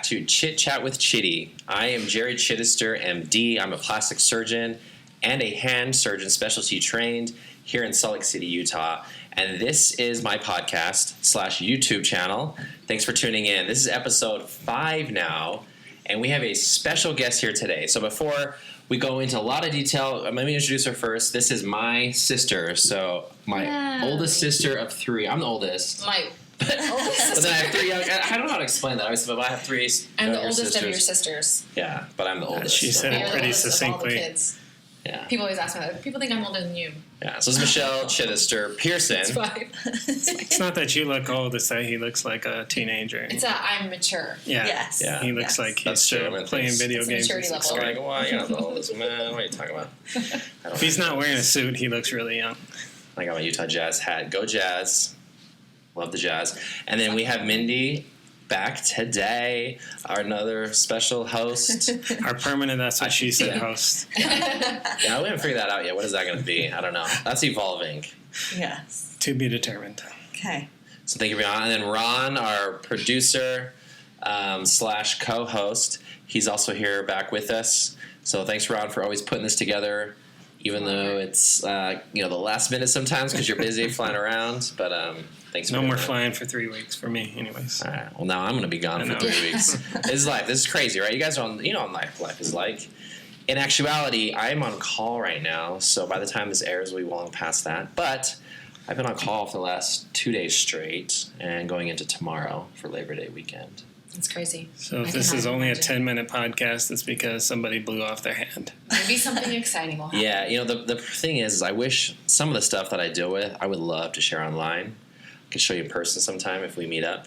to Chit Chat with Chiddy. I am Jerry Chidester, MD. I'm a plastic surgeon and a hand surgeon specialty trained here in Salt Lake City, Utah. And this is my podcast / YouTube channel. Thanks for tuning in. This is episode 5 now, and we have a special guest here today. So before we go into a lot of detail, let me introduce her first. This is my sister, so my oldest sister of 3. I'm the oldest. But then I have 3 young. I don't know how to explain that. But I have 3. I'm the oldest of your sisters. Yeah, but I'm the oldest. She said it pretty succinctly. Yeah. People always ask me that. People think I'm older than you. Yeah. So it's Michelle Chidester Pearson. It's fine. It's not that you look old; it's that he looks like a teenager. It's that I'm mature. Yeah. Yes. Yeah. He looks like he's still playing video games. Maturity level. Like, why you're not the oldest man? What are you talking about? If he's not wearing a suit, he looks really young. I got my Utah Jazz hat. Go Jazz! Love the Jazz. And then we have Mindy back today, our another special host. Our permanent, that's what she said, host. Yeah, we haven't figured that out yet. What is that going to be? I don't know. That's evolving. Yes. To be determined. Okay. So thank you, Ron. And then Ron, our producer / co-host, he's also here back with us. So thanks, Ron, for always putting this together, even though it's the last minute sometimes because you're busy flying around. But thanks. No more flying for 3 weeks for me, anyways. All right. Well, now I'm going to be gone for 3 weeks. This is life. This is crazy, right? You guys are on. You know what life is like. In actuality, I'm on call right now, so by the time this airs, we'll be long past that. But I've been on call for the last 2 days straight, and going into tomorrow for Labor Day weekend. It's crazy. So if this is only a 10-minute podcast, it's because somebody blew off their hand. Maybe something exciting will happen. Yeah, the thing is I wish some of the stuff that I deal with, I would love to share online. I could show you in person sometime if we meet up.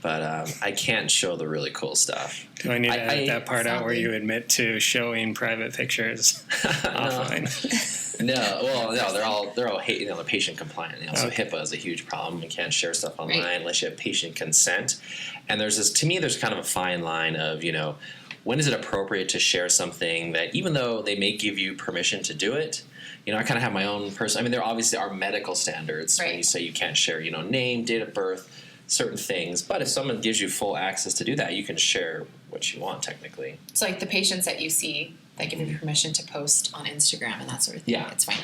But I can't show the really cool stuff. Do I need to edit that part out where you admit to showing private pictures offline? No, they're all the patient compliant. So HIPAA is a huge problem. You can't share stuff online unless you have patient consent. And there's kind of a fine line of when is it appropriate to share something that even though they may give you permission to do it. I kind of have my own personal. I mean, there obviously are medical standards when you say you can't share name, date of birth, certain things, but if someone gives you full access to do that, you can share what you want technically. It's like the patients that you see that give you permission to post on Instagram and that sort of thing. Yeah, it's fine.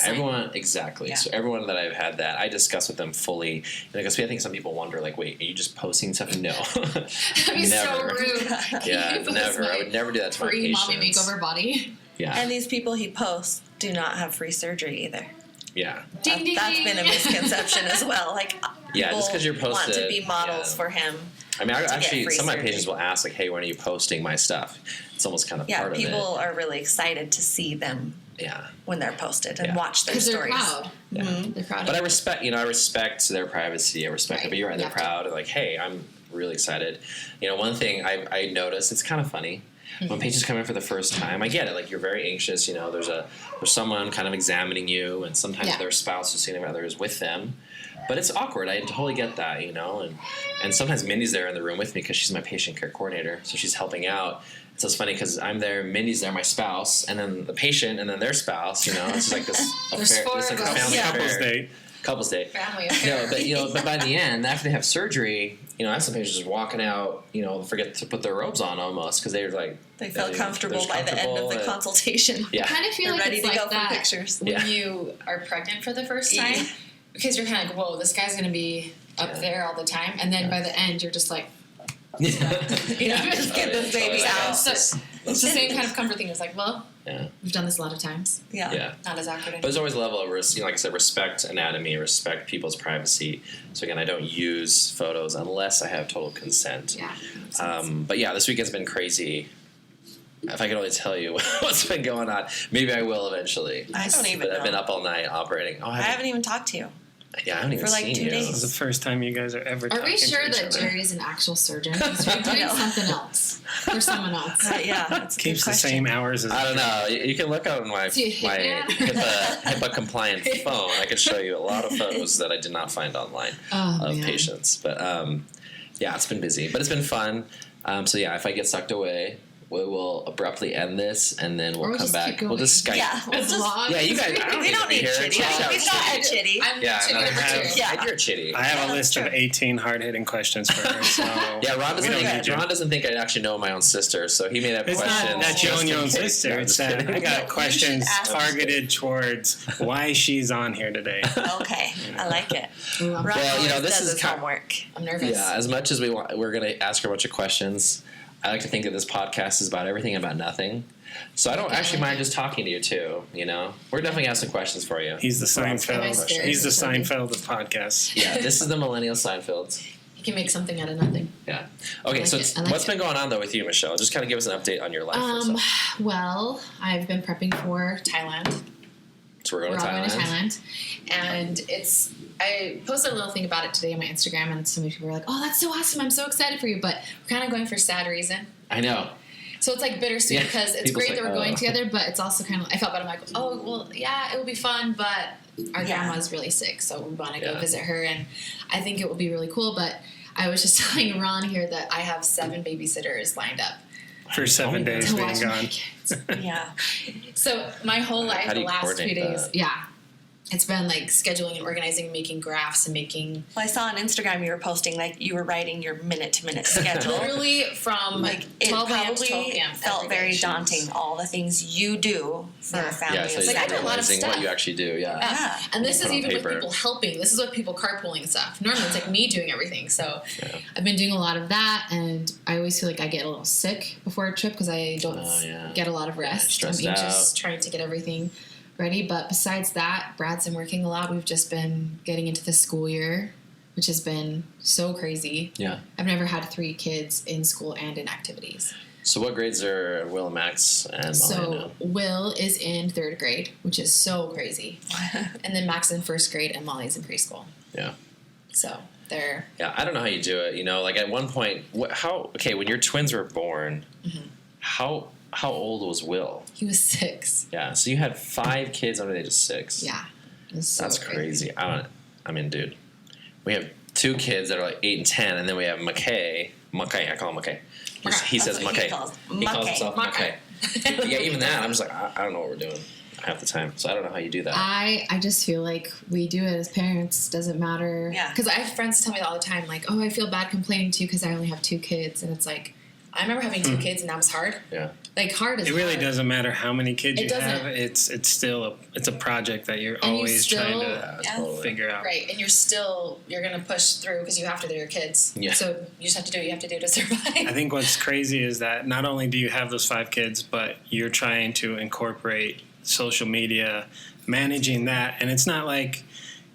Everyone exactly. Yeah. So everyone that I've had that, I discuss with them fully. Because I think some people wonder, like, wait, are you just posting stuff? No, that'd be so rude. Yeah, never. I would never do that to my patients. Free mommy makeover body. Yeah, and these people he posts do not have free surgery either. Yeah, ding, ding, that's ding. been a misconception as well. Like, just because you're posted, want to be models for him. I mean, actually, some of my patients will ask, like, "Hey, when are you posting my stuff?" It's almost kind of part of it. Yeah, people are really excited to see them. Yeah, when they're posted and watch their stories. They're proud. Yeah. Mm-hmm. They're proud. But I respect their privacy. I respect it. But you're right. They're proud. And like, hey, I'm really excited. One thing I noticed. It's kind of funny. When patients come in for the first time, I get it. Like, you're very anxious. There's someone kind of examining you, and sometimes their spouse or significant other is with them. But it's awkward. I totally get that, And sometimes Mindy's there in the room with me because she's my patient care coordinator, so she's helping out. So it's funny because I'm there, Mindy's there, my spouse, and then the patient, and then their spouse. It's just like this affair. It's like a family affair. Couples date. Family affair. But by the end, after they have surgery, I have some patients just walking out, forget to put their robes on almost because they're like they feel comfortable by the end of the consultation. Yeah, I kind of feel like ready it's to like go that for pictures when you are pregnant for the first time because you're kind of like, whoa, this guy's going to be up there all the time, and then by the end, you're just like. Just get this baby out. It's the same kind of comfort thing. It's like, well, we've done this a lot of times. Yeah. Not as awkward anymore. But there's always a level of risk. Like I said, respect anatomy, respect people's privacy. So again, I don't use photos unless I have total consent. Yeah. But yeah, this weekend's been crazy. If I could only tell you what's been going on, maybe I will eventually. I don't even know. I've been up all night operating. I haven't even talked to you. Yeah, I haven't even seen 2 you. days. This is the first time you guys are ever talking to each other. Are we sure that Jerry is an actual surgeon? Because we're doing something else. For someone else. That's a keeps good the same hours as I don't know. You can look on my HIPAA compliant phone. I can show you a lot of photos that I did not find online of patients. But it's been busy. But it's been fun. If I get sucked away, we will abruptly end this, and then Or we'll we'll come just back. keep going. We'll just Skype. Yeah, we'll As just, long Yeah, you as guys. I don't we don't need need to be here. Chitty. Chat out We've got a Chitty. I'm Yeah, Chitty no, number I have- 2. Yeah. You're Chitty. I have a that's list of true. 18 hard-hitting questions for her. So Yeah, Ron we don't need doesn't, you. Ron doesn't think I actually know my own sister, so he made that It's question. not that you just own your in own case. sister. No, I'm It's just that kidding. I got should questions ask. targeted towards why she's on here today. Okay, I like it. Ooh, I'm, Ron Well, you know, always this does is his kind- homework. I'm nervous. Yeah, as much as we're going to ask her a bunch of questions, I like to think that this podcast is about everything and about nothing. So I don't actually mind just talking to you too. You know, we're definitely gonna have some questions for you. He's the Am I Seinfeld. scared? He's the Seinfeld of podcasts. Yeah, this is the millennial Seinfeld. You can make something out of nothing. Yeah. Okay, like so it. I like what's it. been going on though with you, Michelle? Just kind of give us an update on your life. and stuff. Well, I've been prepping for Thailand. So we're going We're to all going to Thailand. Thailand. And I posted a little thing about it today on my Instagram, and so many people were like, "Oh, that's so awesome! I'm so excited for you." But we're kind of going for a sad reason. I know. So it's like bittersweet Yeah, because it's people's great that like, we're going oh. together, but it's also kind of, I felt bad. I'm like, oh, well, yeah, it will be fun, but our Yeah. grandma's really sick, so we want to go Yeah. visit her, and I think it will be really cool. But I was just telling Ron here that I have 7 babysitters lined up For 7 days to being watch my gone. kids. Yeah. So my whole life, How do the you last few coordinate days, that? yeah, it's been like scheduling and organizing, making graphs and making Well, I saw on Instagram you were posting like you were writing your minute-to-minute schedule. literally from Like it 12 a.m. to probably 12 p.m. felt every day. very daunting. All the things you do for Yeah. a family. Yeah, so of you're like, I do a lot of realizing what stuff. you actually do. Yeah. Yeah. And this Put is on even paper. with people helping. This is with people carpooling and stuff. Normally it's like me doing everything. So Yeah. I've been doing a lot of that, and I always feel like I get a little sick before a trip because I don't Oh, yeah. get a lot of rest. Stressed I'm anxious out. trying to get everything ready. But besides that, Brad's been working a lot. We've just been getting into the school year, which has been so crazy. Yeah. I've never had 3 kids in school and in activities. So what grades are Will and Max and Molly So now? Will is in 3rd grade, which is so crazy. And then Max in 1st grade and Molly's in preschool. Yeah. So they're Yeah, I don't know how you do it. You know, like at one point, when your twins were born, Mm-hmm. how old was Will? he was 6. Yeah, so you had 5 kids under the age of 6. Yeah. It was so That's crazy. I mean, dude, we have 2 kids that are like 8 and 10, and then we have McKay. I call him McKay. He says That's what he McKay. calls- He calls McKay. himself McKay. Yeah, even that, I'm just like, I don't know what we're doing half the time. So I don't know how you do that. I just feel like we do it as parents. Doesn't matter. Yeah. Because I have friends tell me all the time, like, oh, I feel bad complaining to you because I only have 2 kids. And it's like, I remember having 2 kids and that was hard. Yeah. Like, hard is It really hard. doesn't matter how many kids It you doesn't. have. It's still a project that you're And you always trying still- to Yeah. Totally. figure out. Right. And you're going to push through because you have to. They're your kids. Yeah. So you just have to do what you have to do to survive. I think what's crazy is that not only do you have those 5 kids, but you're trying to incorporate social media, managing that, and it's not like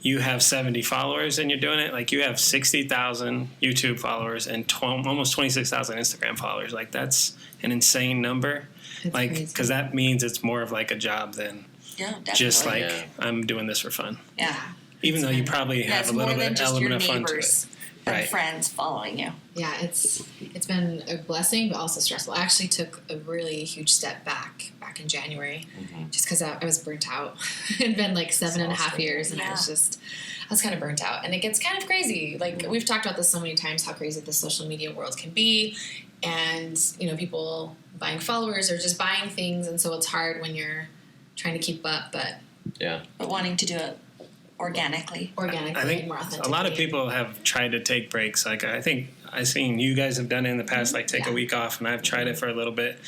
you have 70 followers and you're doing it. Like you have 60,000 YouTube followers and almost 26,000 Instagram followers. Like that's an insane number. It's Like crazy. because that means it's more of like a job than Yeah, definitely. just like Yeah. I'm doing this for fun. yeah. Even though you probably Yeah, have it's a little more than bit just your element of fun to it. neighbors and Right. friends following you. Yeah, it's been a blessing, but also stressful. I actually took a really huge step back in January, just because I was burnt out. It'd been like 7.5 years, and I was kind of burnt out. And it gets kind of crazy. Like we've talked about this so many times, how crazy the social media world can be, and people buying followers or just buying things, and so it's hard when you're trying to keep up, but Yeah. But wanting to do it organically. organically I think and more authentically. a lot of people have tried to take breaks. Like I think I've seen you guys have done it in the past, like take a Yeah. week off, and I've tried it for a little bit.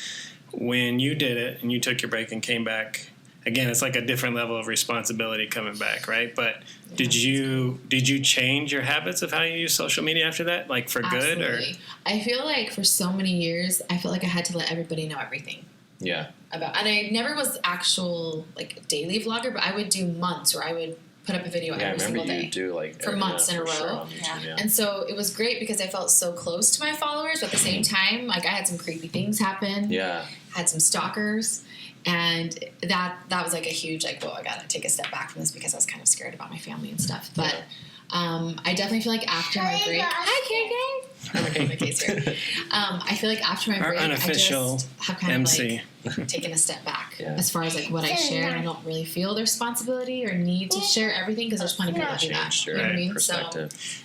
When you did it and you took your break and came back, again, it's like a different level of responsibility coming back, right? But did you change your habits of how you use social media after that, like for good, or? Absolutely. I feel like for so many years, I felt like I had to let everybody know everything. Yeah. And I never was actual like daily vlogger, but I would do months where I would put up a video Yeah, I every remember single you day. do like For months in a for sure row. on YouTube, yeah. And so it was great because I felt so close to my followers, but at the same time, like I had some creepy things happen. Yeah. Had some stalkers, and that was like a huge like, whoa, I gotta take a step back from this because I was kind of scared about my family and stuff. But I definitely feel like after my break, hi KK. Oh my God, McKay's here. I feel like after my Our break, unofficial I just have kind MC. of like taken a step back Yeah. as far as like what I share, and I don't really feel the responsibility or need to share everything because there's plenty of people that do that. Changed You your know what I mean? perspective.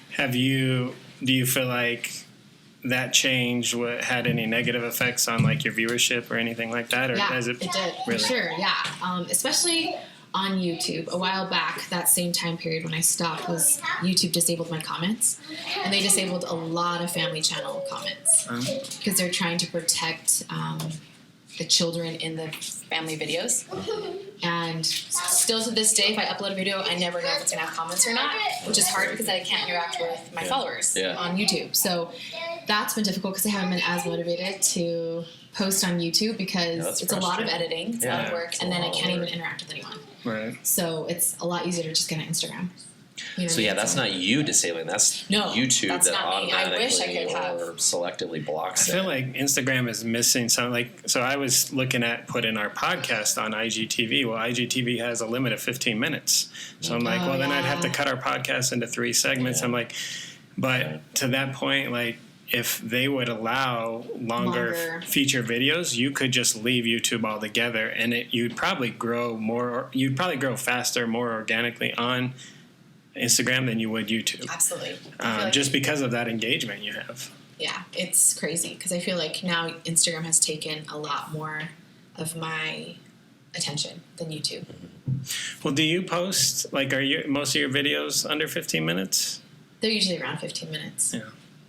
Do you feel like that change had any negative effects on like your viewership or anything like that? Or Yeah, has it did. Really? For sure, yeah. Especially on YouTube. A while back, that same time period when I stopped was YouTube disabled my comments. And they disabled a lot of family channel comments. Because they're trying to protect the children in the family videos. And still to this day, if I upload a video, I never know if it's going to have comments or not, which is hard because I can't interact with my followers on YouTube. So that's been difficult because I haven't been as motivated to post on YouTube because it's a lot of editing, it's a lot of work, and then I can't even interact with anyone. Right. So it's a lot easier to just get on Instagram. You know So yeah, that's not you disabling. That's YouTube that's that not me. I wish I automatically could have. or selectively blocks I feel like Instagram is missing something. Like, so I was looking at putting our podcast on IGTV. Well, IGTV has a limit of 15 minutes. So I'm like, then I'd have to cut our podcast into 3 segments. I'm like, but to that point, like, if they would allow longer feature videos, you could just leave YouTube altogether, and you'd probably grow more. You'd probably grow faster, more organically on Instagram than you would YouTube. Absolutely. Just because of that engagement you have. Yeah, it's crazy because I feel like now Instagram has taken a lot more of my attention than YouTube. Well, do you post, like, are most of your videos under 15 minutes? They're usually around 15 minutes. Yeah.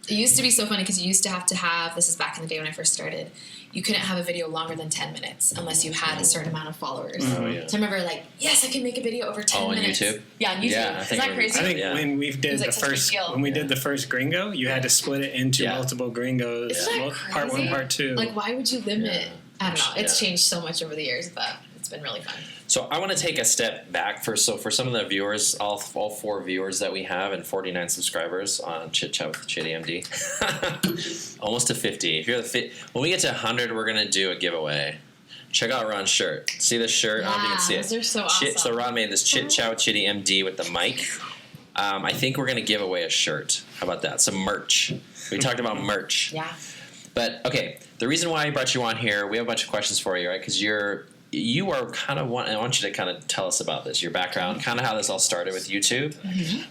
It used to be so funny because you used to have, this is back in the day when I first started, you couldn't have a video longer than 10 minutes unless you had a certain amount of followers. Oh, yeah. So I remember like, yes, I can make a video over 10 minutes. on YouTube? Yeah, on YouTube. Yeah, Isn't that crazy? I think when we did like the such a big first deal. when we did the first Gringo, you had to split it into multiple Gringos, Isn't that part 1, crazy? part 2. Like, why would you limit? I don't know. It's Yeah. changed so much over the years, but it's been really fun. So I want to take a step back for some of the viewers, all 4 viewers that we have and 49 subscribers on Chit Chat with Chiddy MD, almost to 50. If you're when we get to 100, we're gonna do a giveaway. Check out Ron's shirt. See this shirt? I don't know if you can see it. Those are so awesome. So Ron made this Chit Chat with Chiddy MD with the mic. I think we're gonna give away a shirt. How about that? Some merch. We talked about merch. Yeah. But okay, the reason why I brought you on here, we have a bunch of questions for you, right? Because you are kind of I want you to kind of tell us about this, your background, kind of how this all started with YouTube.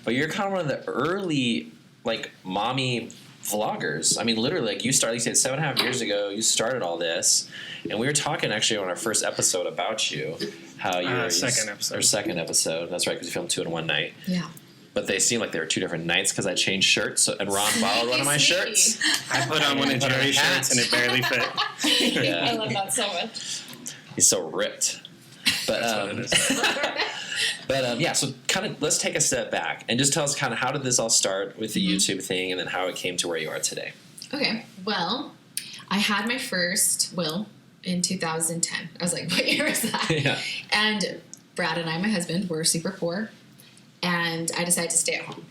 But you're kind of one of the early, like, mommy vloggers. I mean, literally, like, you said 7.5 years ago, you started all this. And we were talking actually on our first episode about you, how you were second episode. That's right, because you filmed 2 in one night. Yeah. But they seemed like they were 2 different nights because I changed shirts, and Ron borrowed one of my shirts. I put on one of Jerry's shirts and it barely fit. Yeah. I love that so much. He's so ripped. But yeah, so kind of let's take a step back and just tell us kind of how did this all start with the YouTube thing, and then how it came to where you are today. Okay, well, I had my first Will in 2010. I was like, what year is that? Yeah. And Brad and I, my husband, were super poor, and I decided to stay at home.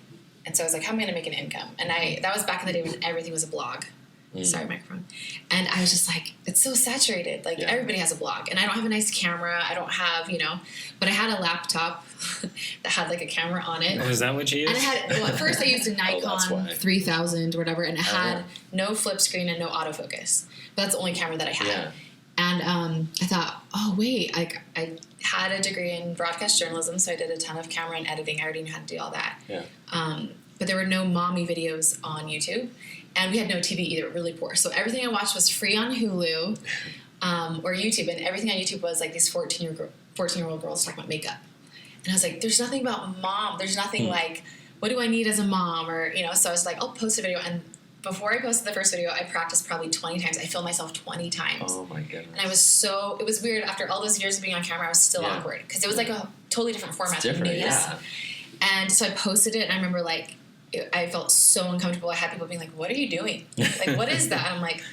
And so I was like, how am I going to make an income? And that was back in the day when everything was a blog. Sorry, microphone. And I was just like, it's so saturated. Like, everybody has a blog. And I don't have a nice camera. I don't have, but I had a laptop that had, like, a camera on it. Oh, is that what you used? And at first I used a Nikon 3000 or whatever, and it had no flip screen and no autofocus. But that's the only camera that I had. Yeah. And I thought, oh, wait, I had a degree in broadcast journalism, so I did a ton of camera and editing. I already knew how to do all that. Yeah. But there were no mommy videos on YouTube. And we had no TV either, really poor. So everything I watched was free on Hulu or YouTube. And everything on YouTube was like these 14-year-old girls talking about makeup. And I was like, there's nothing about mom. There's nothing like, what do I need as a mom? Or, so I was like, I'll post a video. And before I posted the first video, I practiced probably 20 times. I filmed myself 20 times. Oh, my goodness. And it was weird. After all those years of being on camera, I was still awkward. Because it was like a totally different format. It's different, yeah. And so I posted it, and I remember, like, I felt so uncomfortable. I had people being like, what are you doing? Like, what is that? And I'm like,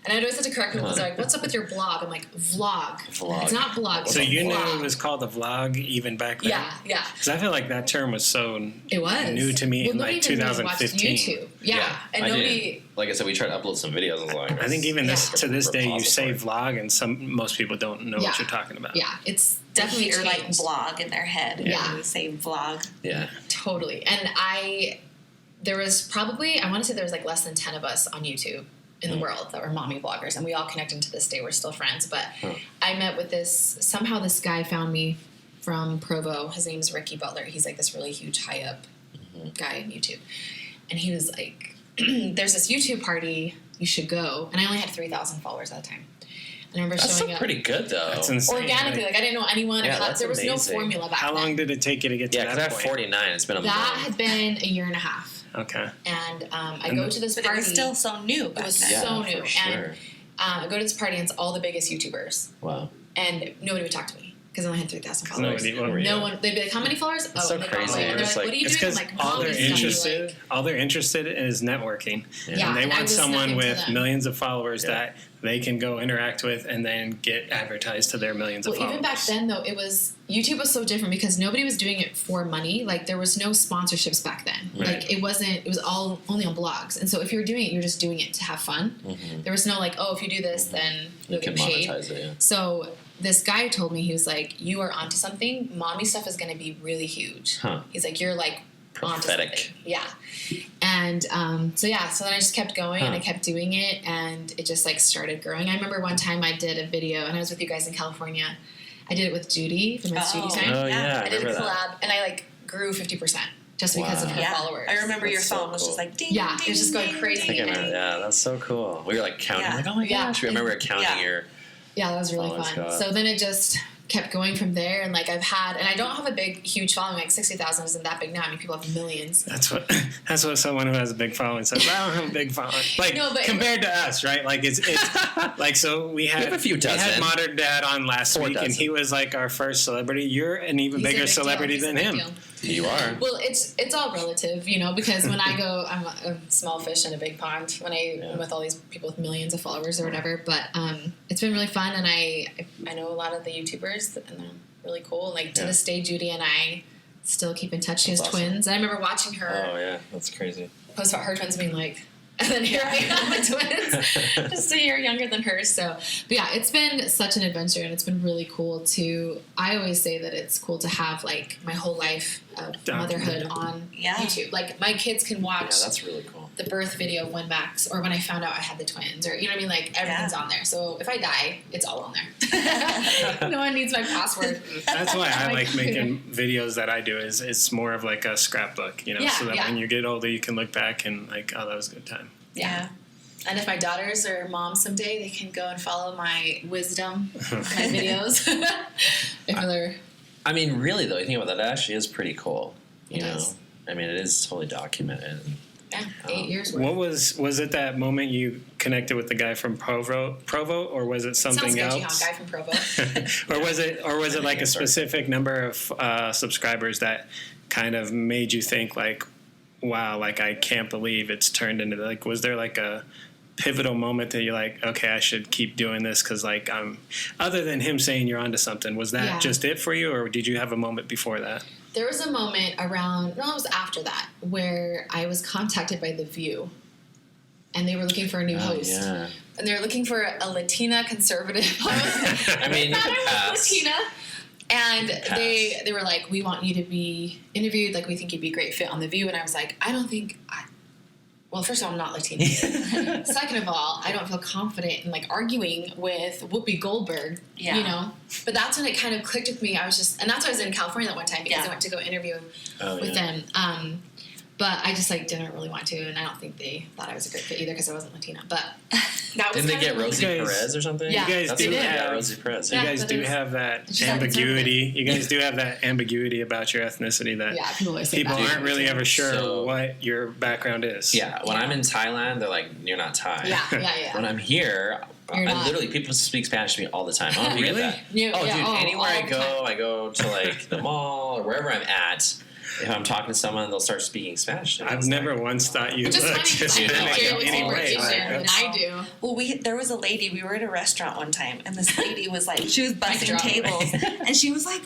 and I'd always have to correct people. They're like, what's up with your blog? I'm like, vlog. It's not blog. So you vlog. knew it was called a vlog even back then? Yeah. Because I feel like that term was so new to me in like 2015. YouTube. Yeah. And nobody... Like I said, we tried to upload some videos. I was like, I think even to this day, you say vlog, and most people don't know what you're talking about. Yeah, it's definitely or like blog in their head. Yeah. When you say vlog. Yeah. Totally. And there was probably, I want to say there was like less than 10 of us on YouTube in the world that were mommy bloggers, and we all connected to this day. We're still friends, but I met with somehow this guy found me from Provo. His name's Ricky Butler. He's like this really huge high up guy on YouTube. And he was like, there's this YouTube party, you should go. And I only had 3,000 followers at the time. I remember That's showing still up. pretty good, though. That's insane. Organically, like I didn't know anyone. Yeah, There was that's no amazing. formula back How then. long did it take you to get to Yeah, because I that have point? 49. It's been a That month. had been a year and a half. Okay. And I go to this But party. it was still so new back It was then. Yeah, so for new. sure. And I go to this party, and it's all the biggest YouTubers. Wow. And nobody would talk to me because I only had 3,000 followers. Nobody- what were you? No one. They'd be like, "How many followers?" It's so and they crazy. follow me. And they're It's like, like- "What are you It's doing?" I'm because like, all they're "Mommy stuff." interested, Like, all they're interested in is networking. Yeah, And they and I want was someone nothing to with them. millions of followers Yeah. that they can go interact with and then get advertised to their millions of well, followers. even back then though, YouTube was so different because nobody was doing it for money. Like there was no sponsorships back then. Right. Like it was all only on blogs. And so if you're doing it, you're just doing it to have fun. Mm-hmm. There was no like, oh, if you do this, then you'll You can get paid. monetize it, yeah. So this guy told me, he was like, "You are onto something. Mommy stuff is going to be really huge." Huh. He's like, "You're like onto Prophetic. something." Yeah. And so then I just kept going and I Huh. kept doing it, and it just like started growing. I remember one time I did a video, and I was with you guys in California. I did it with Judy from It's Judy Time. Oh, yeah, I did a remember that. collab, and I like grew 50% just because of her Yeah. followers. I remember your That's so phone was cool. just like ding, Yeah, ding, it was just going ding, crazy. I think I ding. remember. Yeah, that's so cool. We were like counting. Yeah. Like, oh my Yeah. gosh. We remember counting Yeah. your. Yeah, that was really Oh, that's fun. good. So then it just kept going from there, and like I've had, and I don't have a huge following. Like 60,000 isn't that big now. I mean, people have millions. That's what someone who has a big following says. I don't have a big following. Like No, but- compared to us, right? Like it's like so we had have a few we had dozen. Modern Dad on last 4 week, and dozen. he was like our first celebrity. You're an even He's a bigger big deal. celebrity He's a than big him. deal. You are. Well, it's all relative, you know, because when I go, I'm a small fish in a big pond. When I'm with all these people with millions of followers or whatever, but it's been really fun, and I know a lot of the YouTubers, and they're really cool. Like to Yeah. this day, Judy and I still keep in touch. She has That's awesome. twins. I remember watching her Oh yeah, that's crazy. post about her twins being like, and then here I am with twins, just a year younger than her. So, but yeah, it's been such an adventure, and it's been really cool to. I always say that it's cool to have like my whole life of motherhood on Yeah. YouTube. Like my kids can watch Yeah, that's really cool. the birth video of when Max, or when I found out I had the twins, or you know what I mean. Like everything's on there. So if I die, it's all on there. No one needs my password. That's why I like Like- making videos that I do. Is it's more of like a scrapbook, you know, Yeah, so that yeah. when you get older, you can look back and like, oh, that was a good time. Yeah. And if my daughters are moms someday, they can go and follow my wisdom, my videos. If they're I mean, really though, you think about that, it actually is pretty cool. You It know, is. I mean, it is totally documented. 8 years worth. What was it that moment you connected with the guy from Provo, or was it something Sounds sketchy, else? huh? Guy from Provo. or was it like a specific number of subscribers that kind of made you think like, wow, like I can't believe it's turned into like, was there like a pivotal moment that you're like, okay, I should keep doing this because like other than him saying you're onto something, was that Yeah. just it for you, or did you have a moment before that? There was a moment around, no, it was after that, where I was contacted by The View, and they were looking for a new host. Yeah. And they were looking for a Latina conservative host. I mean, you I could was pass. Latina. And pass. they were like, we want you to be interviewed. Like, we think you'd be a great fit on The View. And I was like, well, first of all, I'm not Latina. Second of all, I don't feel confident in like arguing with Whoopi Goldberg. Yeah. You know? But that's when it kind of clicked with me. I was just, and that's why I was in California that one time because Yeah. I went to go interview Oh, with yeah. them. But I just like didn't really want to, and I don't think they thought I was a great fit either because I wasn't Latina. But that was Didn't they kind get of Rosie You guys- Perez or something? Yeah. You guys That's do what- yeah, have- Rosie Perez. You Yeah, guys but do it's- have that it's just ambiguity. You guys do have that ambiguity about your ethnicity that Yeah, people always say people that. aren't really ever sure So- what your background is. Yeah, when I'm in Thailand, they're like, "You're not Thai." Yeah. When I'm here, You're I not. literally people speak Spanish to me all the time. I don't know if you Really? get that. Yeah, Oh, yeah, dude, oh, anywhere all I the go, time. I go to like the mall or wherever I'm at. If I'm talking to someone, they'll start speaking Spanish. to me. I've It's never like, once thought you Which is looked funny because I Hispanic deal in with any more way. Asian Like, than that's- I do. Well, there was a lady. We were at a restaurant one time, and this lady was like, she was bussing drop. tables, and she was like,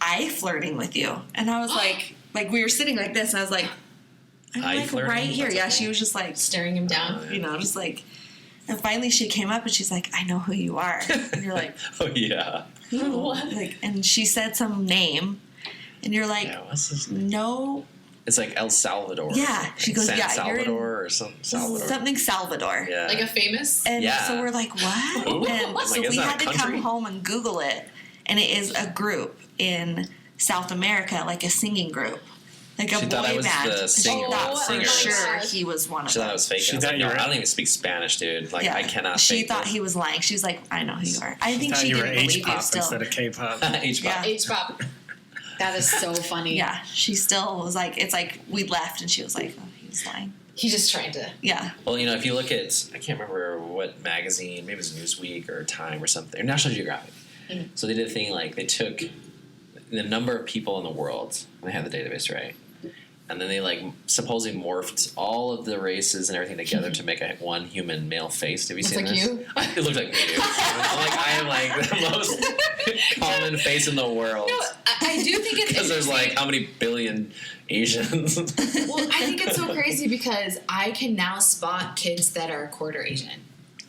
"I flirting with you," and I was like we were sitting like this, and I was like, "I'm I like flirting? right here." That's Yeah, okay. she was just like, Staring him down. you know, just like, and finally she came up and she's like, "I know who you are," and you're like, Oh yeah. "Who?" What? Like, and she said some name, and you're like, Yeah. What's this? "No, It's like El Salvador. Yeah, she goes, San "Yeah, you're in- Salvador or something. Salvador. something Salvador." Yeah. Like a famous. And Yeah. so we're like, what? Ooh. And I'm so like, is we that had a to come country? home and Google it. And it is a group in South America, like a singing group. like a She boy thought I was band. the singer. She thought singer. for sure gosh. he was one of She thought them. I was fake. She I was thought like, you no, were- I don't even speak Spanish, dude. Like, I cannot She fake thought this. he was lying. She was like, I know who you are. I think Thought she you were didn't believe you H-pop still. instead of K-pop. H-pop. Yeah. H-pop. That is so funny. Yeah, she still was like, it's like we left and she was like, oh, he was lying. He's just trying to. Yeah. Well, if you look at, I can't remember what magazine, maybe it was Newsweek or Time or something, or National Geographic. Mm. So they did a thing like they took the number of people in the world, and they had the database right, and then they like supposedly morphed all of the races and everything together to make one human male face. Have you Looks seen like this? you? It looked like me. Dude. I am like the most common face in the world. No, I do think it's Because there's like how many billion Asians? Well, I think it's so crazy because I can now spot kids that are quarter Asian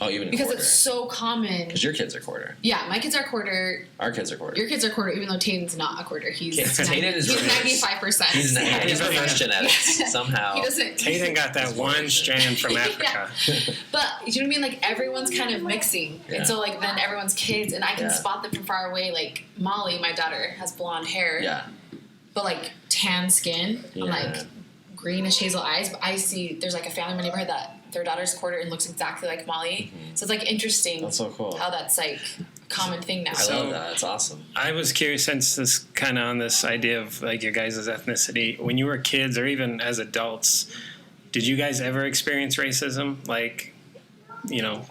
Oh, even a because quarter. it's so common. Because your kids are quarter. Yeah, my kids are quarter. Our kids are quarter. Your kids are quarter, even though Tayden's not a quarter. He's Tayden is he's reverse. 95%. He's he's reverse genetics somehow. He doesn't. Tayden got that one version. strand from Africa. But you know what I mean? Like everyone's kind of mixing, Yeah. and so like then everyone's kids, and I can Yeah. spot them from far away. Like Molly, my daughter, has blonde hair, Yeah. but like tan skin, and Yeah. like greenish hazel eyes. But I see there's like a family in my neighborhood that their daughter's quarter and looks exactly like Molly. So it's like interesting That's so cool. how that's like a common thing now. I love that. It's awesome. I was curious, since this kind of on this idea of like your guys' ethnicity, when you were kids or even as adults, did you guys ever experience racism? Like,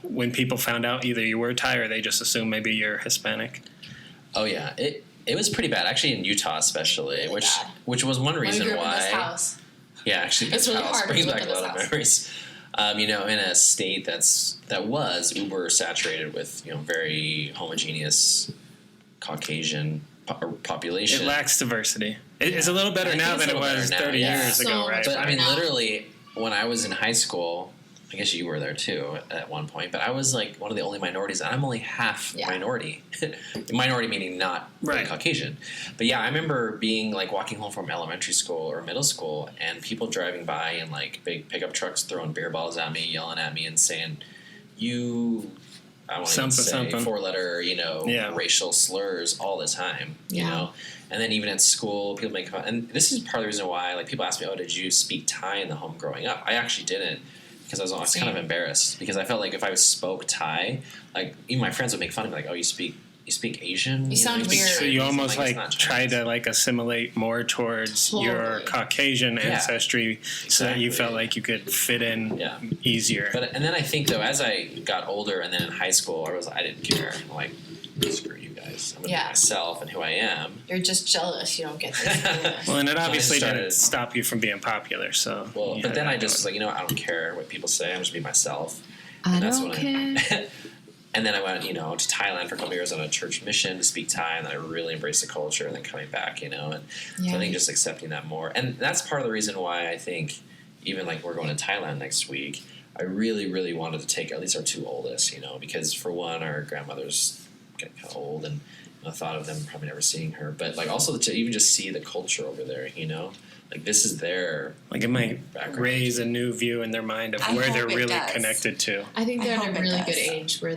when people found out either you were Thai or they just assumed maybe you're Hispanic? Oh yeah, it was pretty bad actually in Utah especially, Really bad. which was one When we reason grew up in this why. house. Yeah, actually, It's this really house hard brings to back live a in lot of this house. memories. In a state that was uber saturated with very homogeneous Caucasian population. It lacks diversity. It's a little better I think now it's than a it little was better now, 30 yeah. years So ago, right? much But I mean, now. literally, when I was in high school, I guess you were there too at one point. But I was like one of the only minorities, and I'm only half Yeah. minority. Minority meaning not Right. Caucasian. But yeah, I remember being like walking home from elementary school or middle school, and people driving by in like big pickup trucks throwing beer balls at me, yelling at me, and saying, "You." I don't want to Something, say something. four-letter, Yeah. racial slurs all the time, you Yeah. know. And then even at school, people make fun. And this is part of the reason why, like, people ask me, "Oh, did you speak Thai in the home growing up?" I actually didn't, because I was kind of Same. embarrassed because I felt like if I spoke Thai, like even my friends would make fun of me, like, "Oh, you speak Asian? You sound speak weird. So Chinese?" you I'm almost "It's like not try Chinese." to like assimilate more towards your Totally. Caucasian Yeah. ancestry, so that you Exactly. felt like you could fit in Yeah. easier. But and then I think though, as I got older, and then in high school, I didn't care. I'm like, screw you guys. I'm gonna Yeah. be myself and who I am. You're just jealous you don't get this. Well, and it So I obviously started- didn't stop you from being popular. So, Well, you but had then that I just was going. like, I don't care what people say. I'm just be myself. I And that's don't when care. And then I went, to Thailand for a couple years on a church mission to speak Thai, and then I really embraced the culture, and then coming back, and so Yeah. I think just accepting that more, and that's part of the reason why I think even like we're going to Thailand next week. I really, really wanted to take at least our two oldest, because for one, our grandmother's getting kind of old, and I thought of them probably never seeing her, but like also to even just see the culture over there, like this is their like it might background. raise a new view in their mind of I where hope they're it really does. connected to. I think they're I at hope a it really does. good age where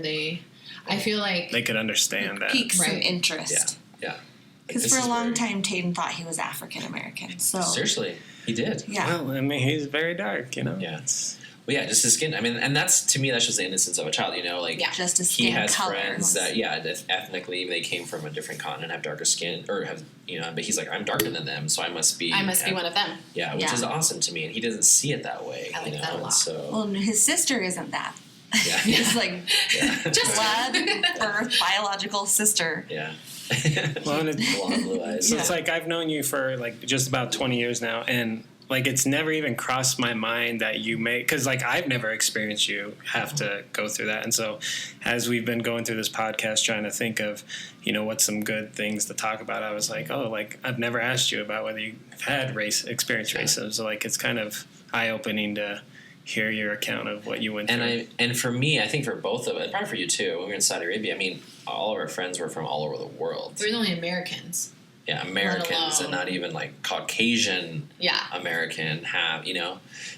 I feel like They could understand that. Piques some Right. interest. Yeah. Because This for is a long where- time, Tayden thought he was African American. So Seriously, he did. yeah, Well, I mean, he's very dark, Yeah. It's- Well, yeah, just his skin. I mean, and that's to me, that's just the innocence of a child. Like Yeah. just a he skin has color. friends that, ethnically they came from a different continent, have darker skin, or have but he's like, I'm darker than them, so I must be I must be one of them. Yeah, which Yeah. is awesome to me, and he doesn't see it that way. I like that a and lot. So Well, his sister isn't that. yeah, He's like yeah, Just blood, birth, biological sister. yeah. Well, and it's- Blonde blue eyes. So it's like I've known you for like just about 20 years now, and like it's never even crossed my mind that you may, because like I've never experienced you have to go through that. And so as we've been going through this podcast trying to think of what's some good things to talk about, I was like, oh, like I've never asked you about whether you've had experienced racism. So like it's kind of eye-opening to hear your account of what you went through. And for me, I think for both of us, probably for you too, when we were in Saudi Arabia, I mean, all of our friends were from all over the world. We're the only Americans. Yeah, Americans, and alone. not even like Caucasian Yeah. American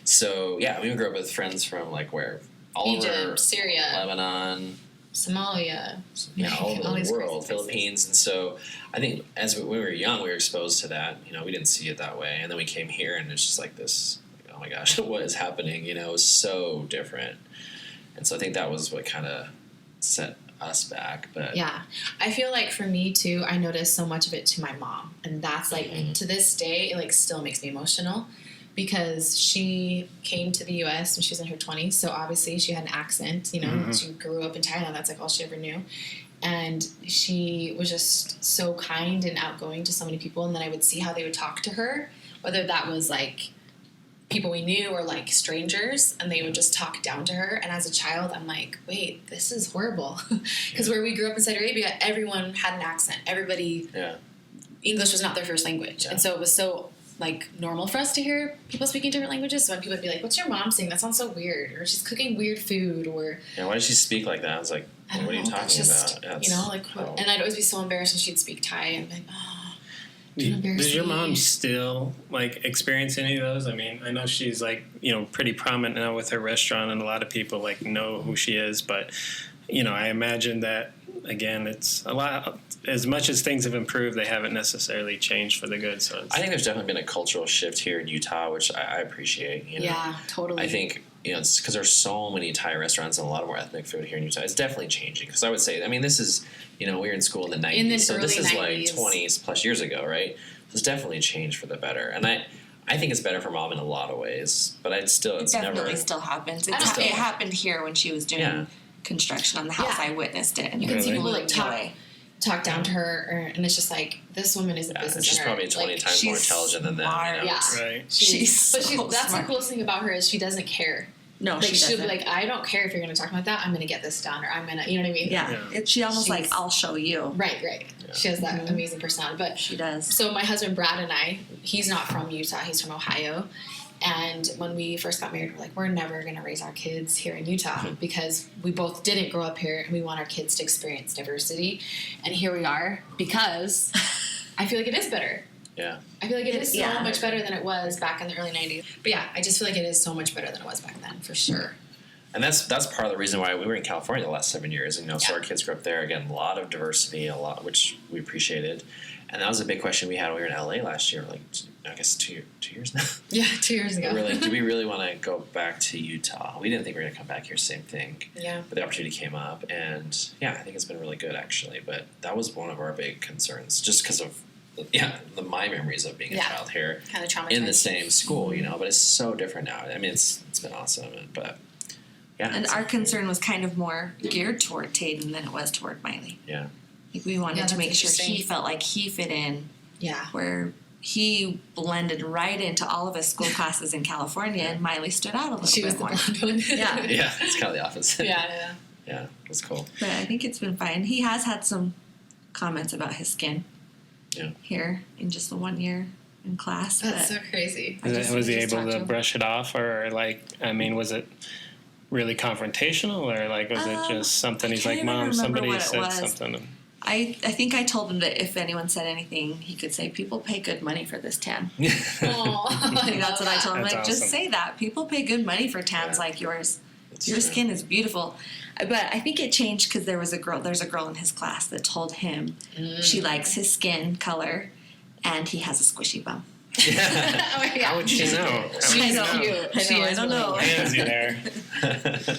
So yeah, we grew up with friends from like where? All Egypt, over Syria. Lebanon, Somalia, all over all the these world, crazy places. Philippines. And so I think as we were young, we were exposed to that. We didn't see it that way. And then we came here and it's just like this, oh my gosh, what is happening? It was so different. And so I think that was what kind of set us back. But yeah, I feel like for me too, I noticed so much of it to my mom, and that's like to this day, it like still makes me emotional because she came to the U.S. when she was in her 20s, so obviously she had an accent. She grew up in Thailand. That's like all she ever knew, and she was just so kind and outgoing to so many people. And then I would see how they would talk to her, whether that was like people we knew or like strangers, and they would just talk down to her. And as a child, I'm like, wait, this is horrible. Because where we grew up in Saudi Arabia, everyone had an accent. Everybody, English was not their first language. And so it was so like normal for us to hear people speaking different languages. So when people would be like, what's your mom saying? That sounds so weird. Or she's cooking weird food. Or why did she speak like that? I was like, what are you talking about? And I'd always be so embarrassed when she'd speak Thai. And be like, does your mom still like experience any of those? I mean, I know she's like, pretty prominent now with her restaurant, and a lot of people like know who she is, but I imagine that again, it's a lot. As much as things have improved, they haven't necessarily changed for the good. So I think there's definitely been a cultural shift here in Utah, which I appreciate. Yeah, totally. I think it's because there's so many Thai restaurants and a lot more ethnic food here in Utah. It's definitely changing. Because I would say, this is we were in school in the 90s, so this is 90s. Like 20 plus years ago, right? So it's definitely changed for the better, and I think it's better for mom in a lot of ways. But it definitely still happens. It happened here when she was doing construction on the house. I witnessed it, and you can see people like talk down to her, and it's just like, this woman is a business she's probably 20 times more intelligent than them. Yeah, right. That's the coolest thing about her is she doesn't care. No, like, she'll be like, I don't care if you're going to talk about that. I'm going to get this done, or I'm going to, you know what I mean? Yeah. She almost like, I'll show you. Right. Yeah. She has that amazing personality. But she does. So my husband Brad and I, he's not from Utah. He's from Ohio. And when we first got married, we're like, we're never going to raise our kids here in Utah because we both didn't grow up here, and we want our kids to experience diversity. And here we are because I feel like it is better. Yeah. I feel like it is so much better than it was back in the early 90s. But yeah, I just feel like it is so much better than it was back then, for sure. And that's part of the reason why we were in California the last 7 years. And, so our kids grew up there. Again, a lot of diversity, which we appreciated. And that was a big question we had when we were in LA last year. Like, I guess 2 years now. Yeah, 2 years ago. We were like, do we really want to go back to Utah? We didn't think we were going to come back here, same thing. Yeah. But the opportunity came up. And, I think it's been really good, actually. But that was one of our big concerns, just because of my memories of being a child here, kind of traumatized in the same school, but it's so different now. I mean, it's been awesome, but and our concern was kind of more geared toward Tatum than it was toward Miley. Yeah, like we wanted to make sure he felt like he fit in. Yeah, where he blended right into all of his school classes in California, and Miley stood out a little bit more. She was the blonde one. yeah, it's kind of the opposite. Yeah, it was cool. But I think it's been fine. He has had some comments about his skin. Yeah. Here in just the 1 year in class. That's so crazy. Was he able to brush it off, or was it really confrontational, or was it just something he's like, Mom, somebody said something? I think I told him that if anyone said anything, he could say, people pay good money for this tan. That's what I told him. That's just say that. People pay good money for tans like yours. Your skin is beautiful. But I think it changed because there's a girl in his class that told him she likes his skin color and he has a squishy bum. How would she know? I don't know. Handsy there.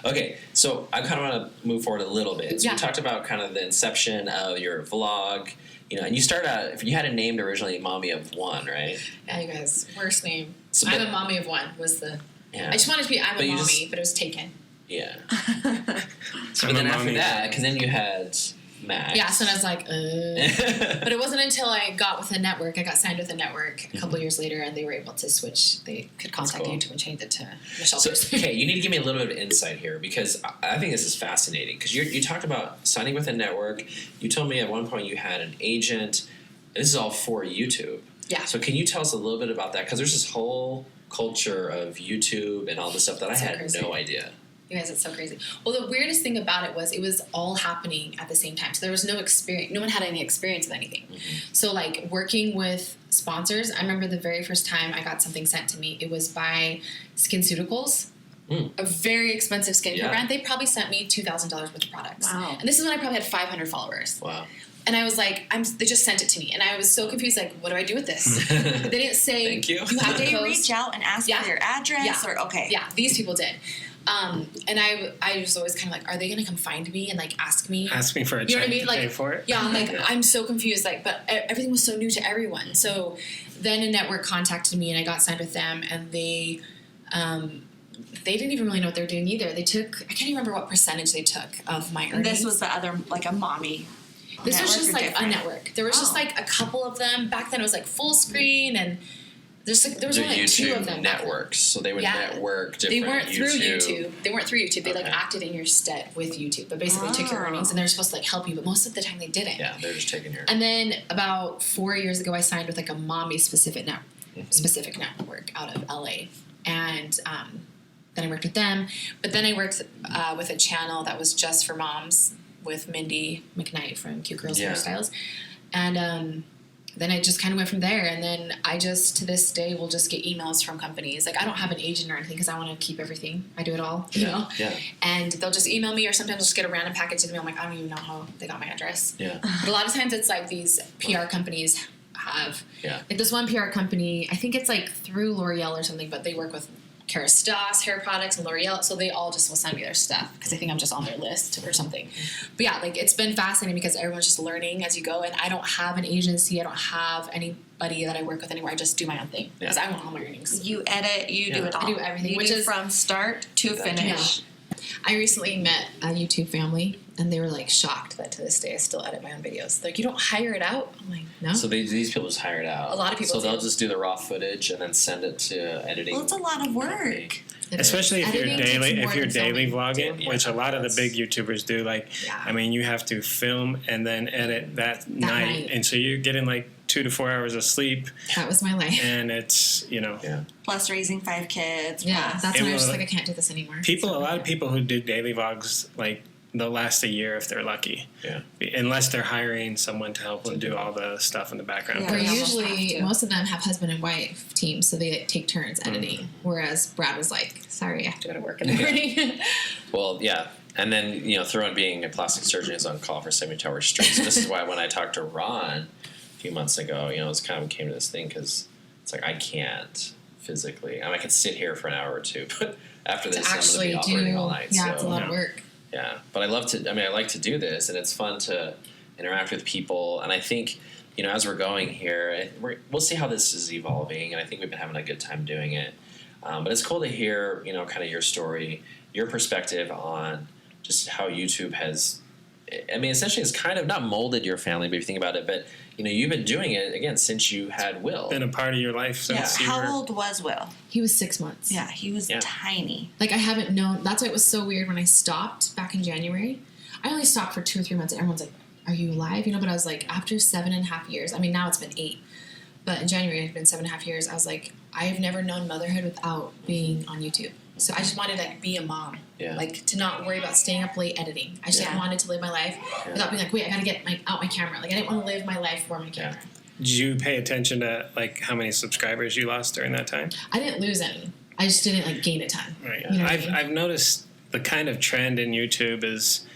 Okay, so I kind of want to move forward a little bit. So we talked about kind of the inception of your vlog, and you started out, if you had it named originally Mommy of One, right? Yeah, you guys, worst name. I'm a Mommy of One was the... Yeah. I just wanted to be I'm a Mommy, but it was taken. Yeah. But then after that, because then you had Max. Yeah, so I was like, But it wasn't until I got with a network, I got signed with a network a couple years later, and they were able to switch. They could contact YouTube and change it to Michelle. So, okay, you need to give me a little bit of insight here, because I think this is fascinating. Because you talked about signing with a network. You told me at one point you had an agent. This is all for YouTube. Yeah. So can you tell us a little bit about that? Because there's this whole culture of YouTube and all this stuff that I had no idea. You guys, it's so crazy. Well, the weirdest thing about it was all happening at the same time. So there was no experience. No one had any experience with anything. Mm-hmm. So like working with sponsors, I remember the very first time I got something sent to me, it was by SkinCeuticals. a very expensive skincare Yeah. brand. They probably sent me $2,000 worth of products. Wow. And this is when I probably had 500 followers. Wow. And I was like, they just sent it to me. And I was so confused, like, what do I do with this? They didn't say, Thank you. have Did to they post. reach out and ask for your address? Or okay. Yeah, these people did. And I was always kind of like, are they going to come find me and like ask me? Ask me for a You know check what I mean? to Like, pay for it. Yeah, I'm like, I'm so confused. Like, but everything was so new to everyone. So then a network contacted me and I got signed with them, and they didn't even really know what they were doing either. They took, I can't even remember what percentage they took of my earnings. And this was the other, like a mommy. This was network just or like different? a network. There was just like a couple of them. Back then it was like full screen, and there was They're only like two of YouTube them. networks, so they would network different. They weren't through YouTube. YouTube. They weren't through YouTube. They like Okay. acted in your stead with YouTube, but basically took your earnings, and they were supposed to like help you, but most of the time they didn't. Yeah, they're just taking your. And then about 4 years ago, I signed with like a mommy specific network out of LA, and then I worked with them. But then I worked with a channel that was just for moms with Mindy McKnight from Cute Girls Hairstyles, and then I just kind of went from there. And then I just to this day will just get emails from companies. Like I don't have an agent or anything because I want to keep everything. I do it all, you know. Yeah. And they'll just email me, or sometimes I'll just get a random package in the mail. I'm like, I don't even know how they got my address. Yeah. But a lot of times it's like these PR companies have. Yeah. Like this one PR company, I think it's like through L'Oreal or something, but they work with Kerastase hair products and L'Oreal, so they all just will send me their stuff because I think I'm just on their list or something. But yeah, like it's been fascinating because everyone's just learning as you go, and I don't have an agency, I don't have anybody that I work with anymore. I just do my own thing because I want all my earnings. You edit, you do it all. I do everything, You which do is from start to finish. I recently met a YouTube family, and they were like shocked that to this day I still edit my own videos. They're like, you don't hire it out? I'm like, no. So these people just hire it out. A lot of people So they'll do. just do the raw footage and then send it to editing. Well, it's a lot of company. work. Especially if you're daily vlogging, Yeah, which a lot of the that's- big YouTubers do. Like, Yeah. I mean, you have to film and then edit that night, night. and so you're getting like 2 to 4 hours of sleep, That was my life. and it's Yeah. Plus raising 5 kids. Yeah, plus- that's It when I was will- just like, I can't do this anymore. a lot of people who do daily vlogs, like they'll last a year if they're lucky. Yeah. Unless they're hiring someone to help them do all the stuff in the background. Yeah. Or We almost usually, have to. most of them have husband and wife teams, so they take turns editing. Whereas Brad was like, "Sorry, I have to go to work in the morning." Well, yeah. And then, throw in being a plastic surgeon is on call for 72 hours straight. So this is why when I talked to Ron a few months ago, it's kind of came to this thing because it's like I can't physically. I could sit here for an hour or two, but after this, I'm going to be operating all night. yeah, so, it's a lot of work. Yeah, but I love to. I like to do this, and it's fun to interact with people. And I think, as we're going here, we'll see how this is evolving. And I think we've been having a good time doing it. But it's cool to hear, kind of your story, your perspective on just how YouTube has. Essentially, it's kind of not molded your family, but if you think about it, but you've been doing it again since you had Will. Been a part of your life since you were. How old was Will? He was 6 months. Yeah, he was tiny. Like I haven't known. That's why it was so weird when I stopped back in January. I only stopped for 2 or 3 months, and everyone's like, "Are you alive?" But I was like, after 7.5 years. Now it's been 8, but in January it had been 7.5 years. I was like, I have never known motherhood without being on YouTube. So I just wanted to be a mom, like to not worry about staying up late editing. I just wanted to live my life without being like, wait, I gotta get out my camera. Like I didn't want to live my life for my camera. Did you pay attention to like how many subscribers you lost during that time? I didn't lose any. I just didn't like gain a ton. Right. You know what I mean? I've noticed the kind of trend in YouTube is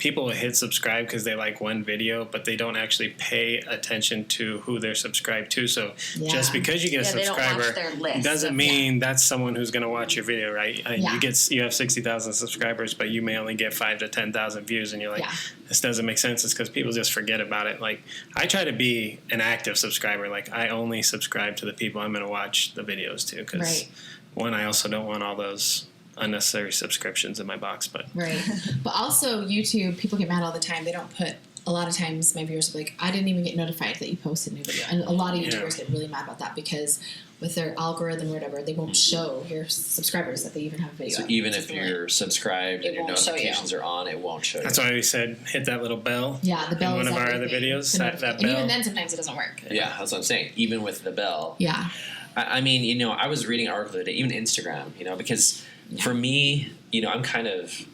people will hit subscribe because they like one video, but they don't actually pay attention to who they're subscribed to. So just because you get a they don't watch subscriber their list doesn't of- mean that's someone who's going to watch your video, right? Yeah. You have 60,000 subscribers, but you may only get 5 to 10,000 views, and you're like, this doesn't make sense. It's because people just forget about it. Like I try to be an active subscriber. Like I only subscribe to the people I'm going to watch the videos to because one, I also don't want all those unnecessary subscriptions in my box, but right. But also YouTube, people get mad all the time. They don't put. A lot of times, my viewers are like, "I didn't even get notified that you posted a new video," and a lot of YouTubers get really mad about that because with their algorithm or whatever, they won't show your subscribers that they even have a video. So even if you're subscribed and your won't show you. notifications are on, it won't show you. that's why we said hit that little bell. Yeah, the bell in is one of our other everything. videos. The That and bell. even then, sometimes it doesn't work. Yeah, that's what I'm saying. Even with the bell. Yeah. I was reading an article the other day, even Instagram, because for me, I'm kind of,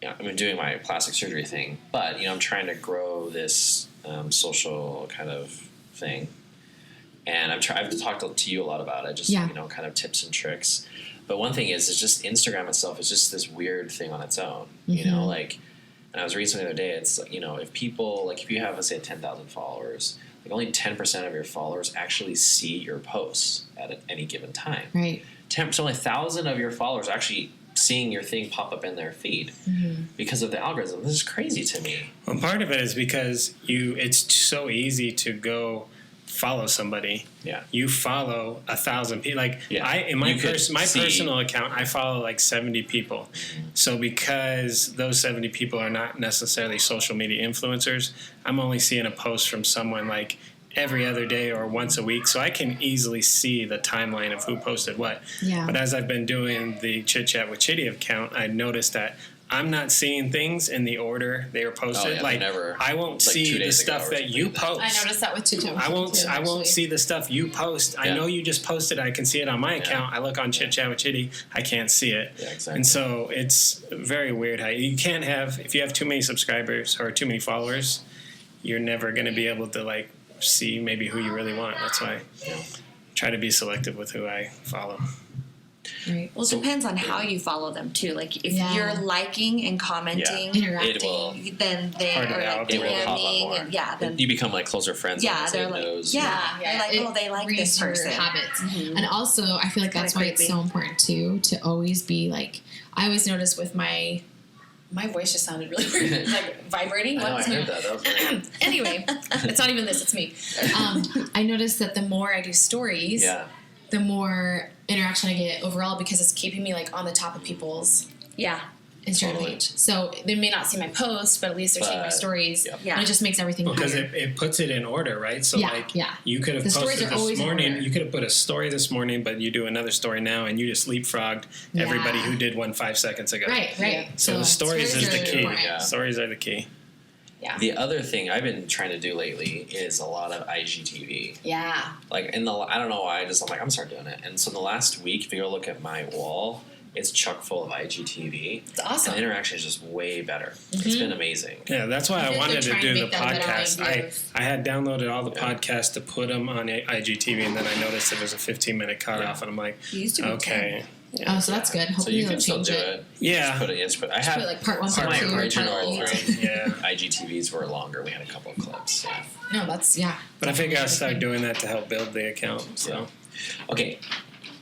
I'm doing my plastic surgery thing, but, I'm trying to grow this social kind of thing. And I've talked to you a lot about it, just, kind of tips and tricks. But one thing is just Instagram itself is just this weird thing on its own, you know, like, and I was reading something the other day, it's, you know, if people, like, if you have, let's say, 10,000 followers, like, only 10% of your followers actually see your posts at any given time. Right. So only 1,000 of your followers are actually seeing your thing pop up in their feed because of the algorithm. This is crazy to me. Well, part of it is because it's so easy to go follow somebody. Yeah. You follow 1,000 people. Like in my You could personal account, I follow like 70 people. So because those 70 people are not necessarily social media influencers, I'm only seeing a post from someone like every other day or once a week, so I can easily see the timeline of who posted what. Yeah. But as I've been doing the Chit Chat with Chiddy account, I noticed that I'm not seeing things in the order they were posted. Like I won't see the stuff that you post. I noticed that with Chit. I won't see the stuff you post. I know you just posted. I can see it on my account. I look on Chit Chat with Chiddy. I can't see it. Yeah, exactly. And so it's very weird how you can't have, if you have too many subscribers or too many followers, you're never going to be able to like see maybe who you really want. That's why I try to be selective with who I follow. Right. Well, it depends on how you follow them too. Like if you're liking and commenting, interacting, then they are like DMing, and then you become like closer friends. Yeah, they're like, they're like, oh, they like this person. Habits, and also I feel like that's why it's so important too to always be like. I always notice with my voice just sounded really weird, like vibrating. I heard that. That was weird. Anyway, it's not even this; it's me. I noticed that the more I do stories, the more interaction I get overall because it's keeping me like on the top of people's Instagram page. So they may not see my post, but at least they're seeing my stories. And it just makes everything because it puts it in order, right? So you could have posted this morning. You could have put a story this morning, but you do another story now, and you just leapfrogged everybody who did one 5 seconds ago. Right. So the stories is the key. Stories are the key. Yeah. The other thing I've been trying to do lately is a lot of IGTV. Yeah. Like I don't know why, I'm like, I'm gonna start doing it. And so in the last week, if you go look at my wall, it's chock full of IGTV. It's awesome. And the interaction is just way better. It's been amazing. Yeah, that's why I wanted to do the podcast. I had downloaded all the podcasts to put them on IGTV, and then I noticed there was a 15-minute cutoff, and I'm like, okay. Yeah. Oh, so that's good. Hopefully so you can still do it. Yeah. I have like part 1, part 2, my original Yeah. IGTVs were longer. We had a couple of clips. Yeah. No, that's But I figure I'll start doing that to help build the account. So. Okay.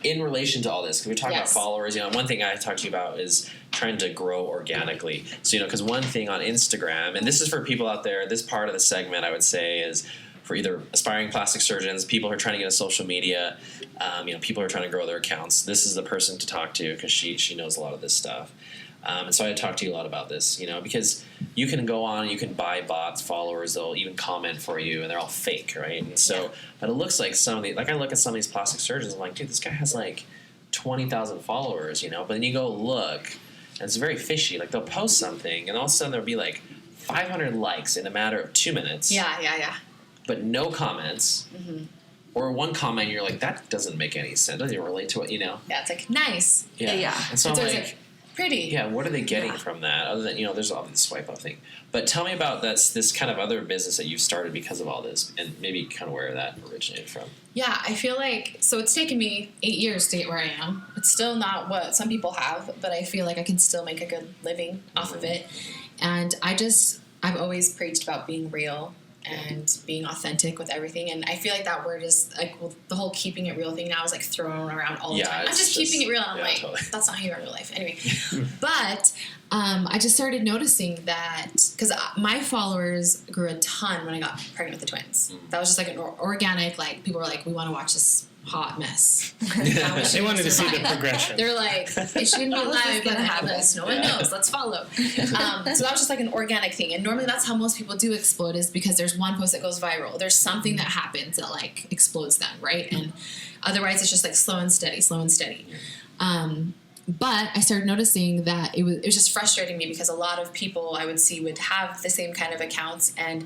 In relation to all this, because we talk about followers, one thing I talked to you about is trying to grow organically. So, because one thing on Instagram, and this is for people out there, this part of the segment I would say is for either aspiring plastic surgeons, people who are trying to get into social media, people who are trying to grow their accounts. This is the person to talk to because she knows a lot of this stuff. And so I talked to you a lot about this, because you can go on and you can buy bots, followers, they'll even comment for you, and they're all fake, right? And so, but it looks like I look at some of these plastic surgeons, I'm like, dude, this guy has like 20,000 followers, but then you go look, and it's very fishy. Like they'll post something, and all of a sudden there'll be like 500 likes in a matter of 2 minutes. Yeah. But no comments. Or one comment, you're like, that doesn't make any sense. Doesn't even relate to it, Yeah, it's like, nice. Yeah. And so I'm like, pretty. Yeah, what are they getting from that? Other than, there's all this swipe up thing. But tell me about this kind of other business that you've started because of all this, and maybe kind of where that originated from. Yeah, I feel like, so it's taken me 8 years to get where I am. It's still not what some people have, but I feel like I can still make a good living off of it. And I've always preached about being real and being authentic with everything, and I feel like that word is like the whole keeping it real thing now is like thrown around all the time. I'm just keeping it real, and I'm like, totally. That's not how you are in real life anyway. But I just started noticing that because my followers grew a ton when I got pregnant with the twins. That was just like an organic, like people were like, we want to watch this hot mess. They wanted to see the progression. They're like, it shouldn't be live, but have this. No one knows. Let's follow. So that was just like an organic thing. And normally that's how most people do explode, is because there's one post that goes viral. There's something that happens that like explodes them, right? And otherwise it's just like slow and steady. But I started noticing that it was just frustrating me because a lot of people I would see would have the same kind of accounts, and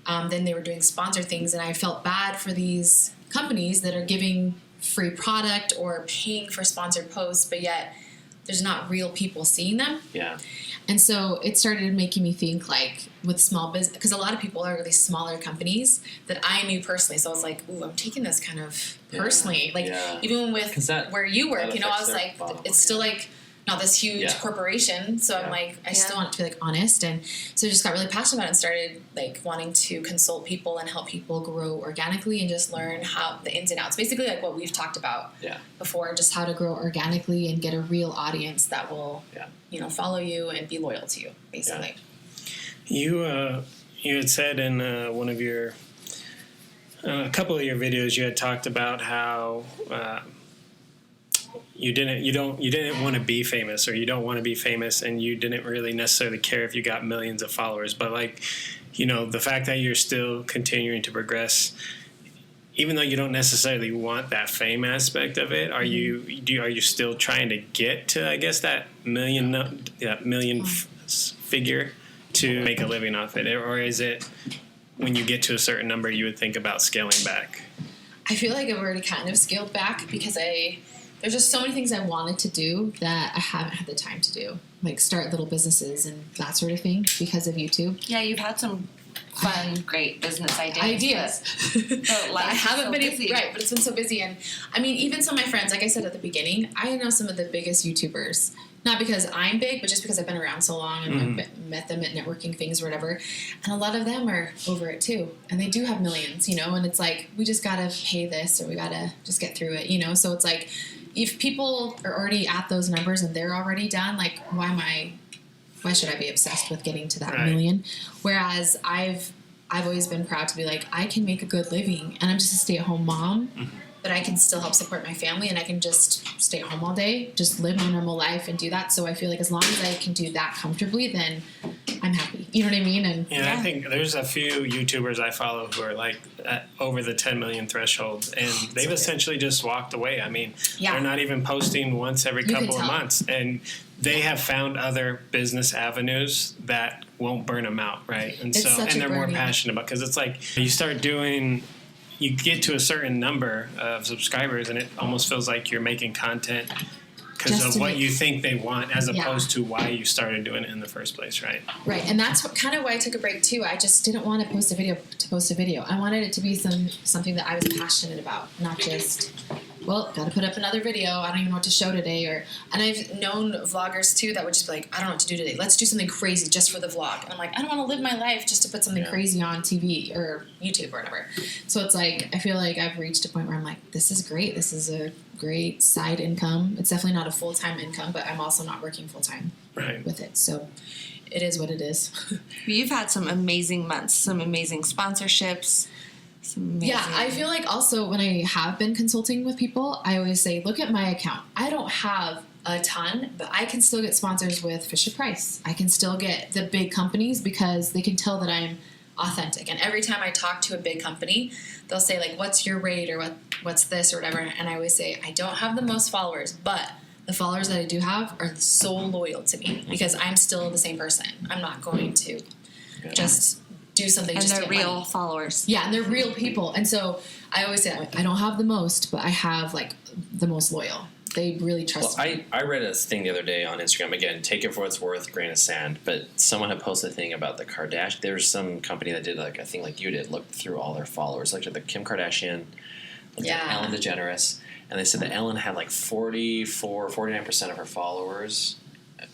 then they were doing sponsored things, and I felt bad for these companies that are giving free product or paying for sponsored posts, but yet there's not real people seeing them. Yeah. And so it started making me think, like, with small business, because a lot of people are really smaller companies that I knew personally. So I was like, ooh, I'm taking this kind of personally. Like, even with where you work, you know, I was like, it's still like not this huge corporation. So I'm like, I still want it to be like honest. And so I just got really passionate about it and started like wanting to consult people and help people grow organically and just learn how the ins and outs. Basically like what we've talked about before, just how to grow organically and get a real audience that will, you know, follow you and be loyal to you, basically. You had said in one of your, a couple of your videos, you had talked about how you didn't want to be famous, or you don't want to be famous, and you didn't really necessarily care if you got millions of followers. But like, you know, the fact that you're still continuing to progress, even though you don't necessarily want that fame aspect of it, are you still trying to get to, I guess, that million figure to make a living off it, or is it when you get to a certain number you would think about scaling back? I feel like I've already kind of scaled back because there's just so many things I wanted to do that I haven't had the time to do, like start little businesses and that sort of thing because of YouTube. Yeah, you've had some fun, great business ideas. But I haven't been busy. Right, but it's been so busy. And I mean, even some of my friends, like I said at the beginning, I know some of the biggest YouTubers, not because I'm big, but just because I've been around so long and I've met them at networking things or whatever. And a lot of them are over it too. And they do have millions, you know, and it's like, we just got to pay this or we got to just get through it, you know? So it's like, if people are already at those numbers and they're already done, like, why should I be obsessed with getting to that million? Whereas I've always been proud to be like, I can make a good living and I'm just a stay-at-home mom, but I can still help support my family and I can just stay at home all day, just live my normal life and do that. So I feel like as long as I can do that comfortably, then I'm happy. You know what I mean? And I think there's a few YouTubers I follow who are like over the 10 million threshold, and they've essentially just walked away. I mean, they're not even posting once every couple of months, and they have found other business avenues that won't burn them out, right? And so, and they're more passionate about, because it's like you get to a certain number of subscribers, and it almost feels like you're making content because of what you think they want, as opposed to why you started doing it in the first place, right? Right, and that's kind of why I took a break too. I just didn't want to post a video. I wanted it to be something that I was passionate about, not just, well, got to put up another video. I don't even know what to show today. And I've known vloggers too that would just be like, I don't know what to do today. Let's do something crazy just for the vlog. And I'm like, I don't want to live my life just to put something crazy on TV or YouTube or whatever. So it's like, I feel like I've reached a point where I'm like, this is great. This is a great side income. It's definitely not a full-time income, but I'm also not working full-time with it. So it is what it is. You've had some amazing months, some amazing sponsorships. Yeah, I feel like also when I have been consulting with people, I always say, look at my account. I don't have a ton, but I can still get sponsors with Fisher-Price. I can still get the big companies because they can tell that I'm authentic. And every time I talk to a big company, they'll say, like, what's your rate or what's this or whatever. And I always say, I don't have the most followers, but the followers that I do have are so loyal to me because I'm still the same person. I'm not going to just do something and just to they're get real money. Followers. Yeah, and they're real people. And so I always say I don't have the most, but I have like the most loyal. They really trust me. I read a thing the other day on Instagram. Again, take it for what it's worth, grain of sand. But someone had posted a thing about the Kardashian. There's some company that did, like, I think like you did, looked through all their followers. Looked at the Kim Kardashian, looked at Ellen DeGeneres, and they said that Ellen had like 49% of her followers,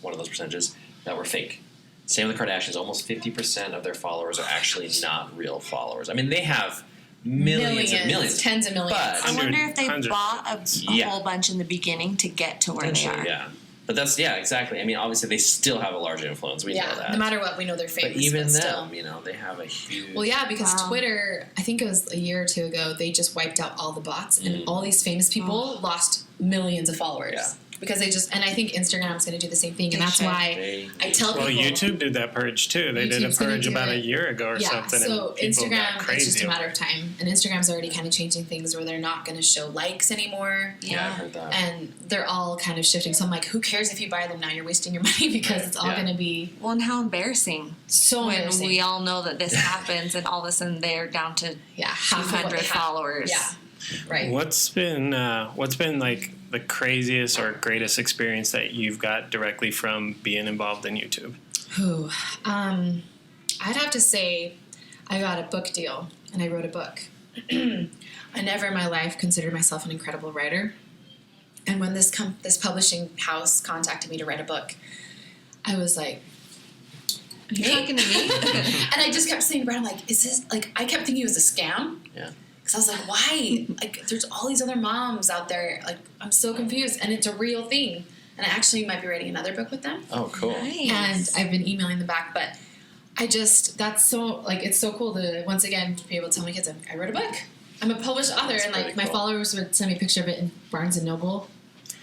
one of those percentages, that were fake. Same with the Kardashians. Almost 50% of their followers are actually not real followers. I mean, they have millions and millions. Tens of millions. I wonder if they bought a whole bunch in the beginning to get to where they are. Yeah. But that's, exactly. I mean, obviously, they still have a large influence. We know that. No matter what, we know they're famous. But even still. them, you know, they have a huge... Well, yeah, because Twitter, I think it was a year or two ago, they just wiped out all the bots, and all these famous people lost millions of followers. Yeah. Because they just, and I think Instagram's going to do the same thing, and that's why I tell people. Well, YouTube did that purge too. They did a purge about a year ago or something. So and people Instagram, got crazy. it's just a matter of time, and Instagram's already kind of changing things where they're not going to show likes anymore. Yeah, I heard that. And they're all kind of shifting. So I'm like, who cares if you buy them now? You're wasting your money because it's all going to be. Well, and how embarrassing. So when embarrassing. we all know that this happens, and all of a sudden they're down to 200 followers. Yeah. Right. What's been like the craziest or greatest experience that you've got directly from being involved in YouTube? Ooh, I'd have to say I got a book deal and I wrote a book. I never in my life considered myself an incredible writer. And when this publishing house contacted me to write a book, I was like, You're talking to me? and I just kept saying to Brad, I'm like, is this, like, I kept thinking it was a scam. Yeah. Because I was like, why? Like, there's all these other moms out there. Like, I'm so confused. And it's a real thing. And I actually might be writing another book with them. Oh, cool. Nice. And I've been emailing them back. But that's so, like, it's so cool to, once again, be able to tell my kids, I wrote a book. I'm a published author. That's and, like, pretty my cool. followers would send me a picture of it in Barnes & Noble.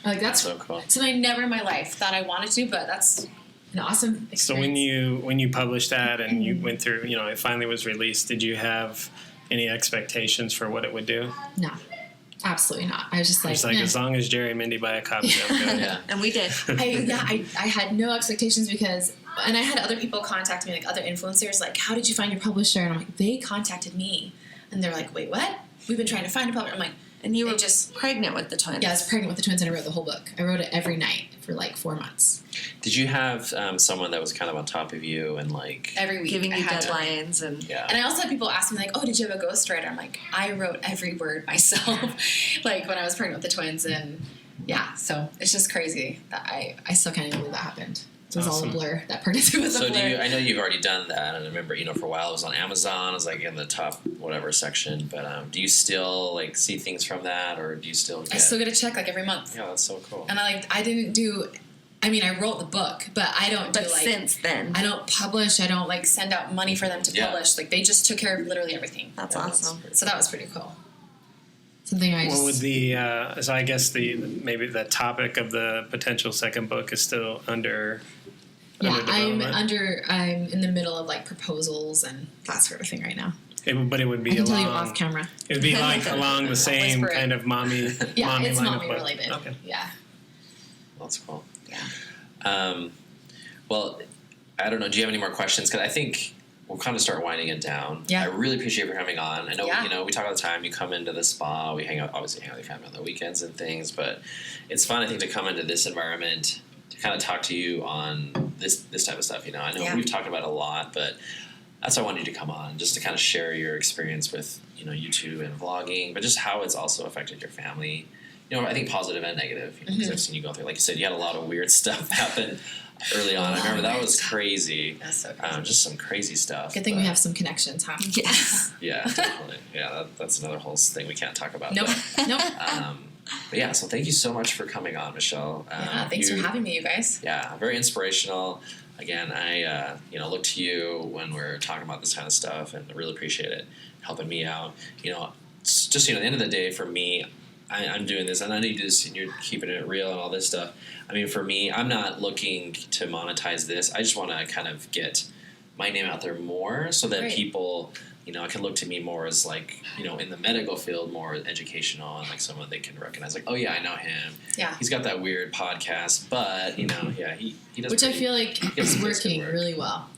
Like, that's so cool. something I never in my life thought I wanted to, but that's an awesome experience. So when you published that and you went through, it finally was released, did you have any expectations for what it would do? No, absolutely not. I was just like, It's like, eh. as long as Jerry and Mindy buy a copy, I'm good. Yeah. And we did. I had no expectations because, and I had other people contact me, like other influencers, like, how did you find your publisher? And I'm like, they contacted me. And they're like, wait, what? We've been trying to find a publisher. I'm like, And you were They just- pregnant with the twins. yeah, I was pregnant with the twins and I wrote the whole book. I wrote it every night for like 4 months. Did you have someone that was kind of on top of you and like? Every week. Giving I you had to. deadlines and Yeah. And I also had people ask me like, oh, did you have a ghostwriter? I'm like, I wrote every word myself, like when I was pregnant with the twins. And yeah, so it's just crazy that I still can't even believe that happened. It was all Awesome. a blur. That pregnancy was a So blur. I know you've already done that, and I remember, for a while it was on Amazon, it was like in the top whatever section, but do you still like see things from that, or do you still get... I still get a check like every month. Yeah, that's so cool. And I didn't do, I mean, I wrote the book, but I don't do but like, since then. I don't publish, I don't like send out money for them to Yeah. publish. Like they just took care of literally everything. That's Yeah, awesome. So that was pretty cool. Something I just... What would so I guess maybe the topic of the potential second book is still under Yeah, development? I'm in the middle of like proposals and that sort of thing right now. But it would I be can tell you along. off camera. It would be like along the same Whisper it. kind of mommy. Yeah, mommy it's line of mommy book. related. Okay. Yeah, That's cool. yeah. Well, I don't know. Do you have any more questions? Because I think we'll kind of start winding it down. Yeah. I really appreciate you for coming on. I know, Yeah. we talk all the time. You come into the spa. We obviously hang out with your family on the weekends and things. But it's fun, I think, to come into this environment to kind of talk to you on this type of stuff. I know Yeah. we've talked about it a lot, but that's why I wanted you to come on, just to kind of share your experience with, YouTube and vlogging, but just how it's also affected your family. I think positive and negative, because I've seen you go through, like you said, you had a lot of weird stuff happen early on. I remember that was crazy. That's so crazy. Just some crazy stuff. Good thing we but- have some connections, huh? Yes. Yeah, definitely. Yeah, that's another whole thing we can't talk about. Nope. Nope. But yeah, so thank you so much for coming on, Michelle. Yeah, thanks for having me, you guys. Yeah, very inspirational. Again, I look to you when we're talking about this kind of stuff, and I really appreciate it, helping me out. It's just at the end of the day, for me, I'm doing this, and I know you do this, and you're keeping it real and all this stuff. I mean, for me, I'm not looking to monetize this. I just want to kind of get my name out there more, so that Great. people, can look to me more as like, in the medical field, more educational, and like someone they can recognize, like, oh yeah, I know him. Yeah. He's got that weird podcast, but yeah, he does. Which I feel like Yes, is it does working good work. really well.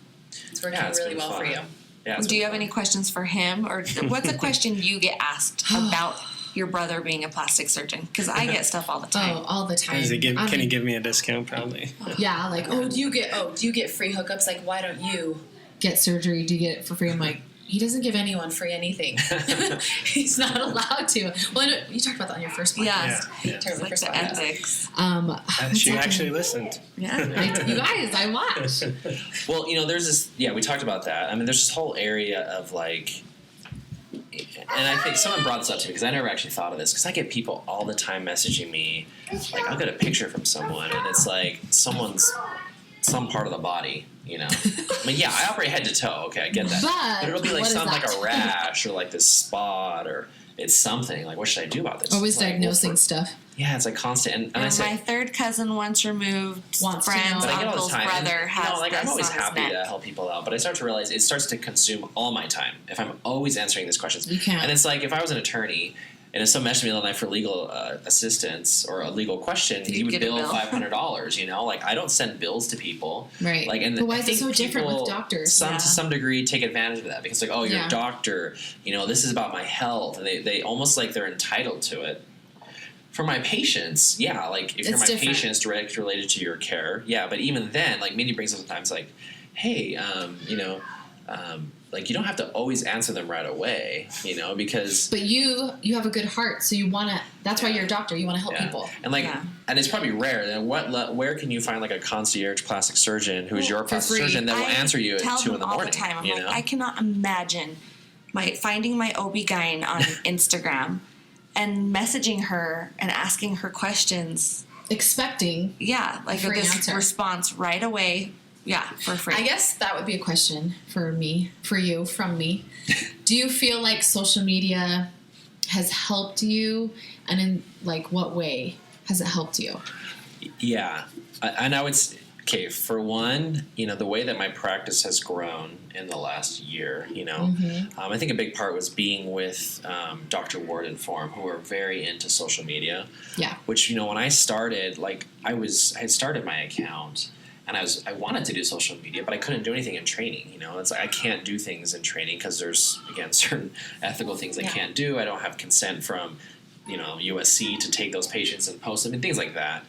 It's working Yeah, it's really been well for fun. you. Yeah, it's Do you been have fun. any questions for him? Or what's a question you get asked about your brother being a plastic surgeon? Because I get stuff all the time. Oh, all the time. Can he give me a discount? Probably. Yeah, like, do you get free hookups? Like, why don't you get surgery? Do you get it for free? I'm like, he doesn't give anyone free anything. He's not allowed to. Well, I know, you talked about that on your first podcast. Yeah. Yeah. You talked about It's the like first the podcast. ethics. She what's actually happening? listened. Yeah. You guys, I watch. Well, there's this. Yeah, we talked about that. I mean, there's this whole area of like, and I think someone brought this up to me because I never actually thought of this. Because I get people all the time messaging me, like I'll get a picture from someone, and it's like someone's some part of the body. I mean, yeah, I operate head to toe. Okay, I get that. But it'll be like what is something like that? a rash or like this spot or it's something. Like, what should I do about this? Always It's like, diagnosing stuff. Yeah, it's like constant. And I And say, my third cousin once removed, Wants to friend's know. But I get all uncle's the time. brother and, has like, this I'm always on his happy neck. to help people out, but I start to realize it starts to consume all my time if I'm always answering these questions. You can't. And it's like if I was an attorney and if someone messaged me the other night for legal assistance or a legal question, he You'd would get a bill bill. $500. Like I don't send bills to people. Right. Like, and But why I is it think so different with people, doctors? To Yeah. some degree, take advantage of that because like, oh, you're Yeah. a doctor. This is about my health. And they almost like they're entitled to it. For my patients, yeah, like if you're my different. patient, it's directly related to your care, yeah. But even then, like Mindy brings up sometimes, like, hey, like you don't have to always answer them right away, because. But you have a good heart, so you want to. That's why you're a doctor. You want to help people. And and it's probably rare. Then where can you find like a concierge plastic surgeon who's your plastic surgeon that will answer you at 2 in the morning? All the time. I'm like, I cannot imagine finding my OB-GYN on Instagram and messaging her and asking her questions. Expecting. Yeah, like this answer. Response right away. Yeah, for free. I guess that would be a question for you, from me. Do you feel like social media has helped you, and in like what way has it helped you? Yeah, and I would okay, for one, the way that my practice has grown in the last year, I think a big part was being with Dr. Ward and Form, who are very into social media. Yeah. Which, when I started, like I had started my account, and I wanted to do social media, but I couldn't do anything in training. It's like I can't do things in training because there's, again, certain ethical things I can't do. I don't have consent from, USC to take those patients and post them and things like that.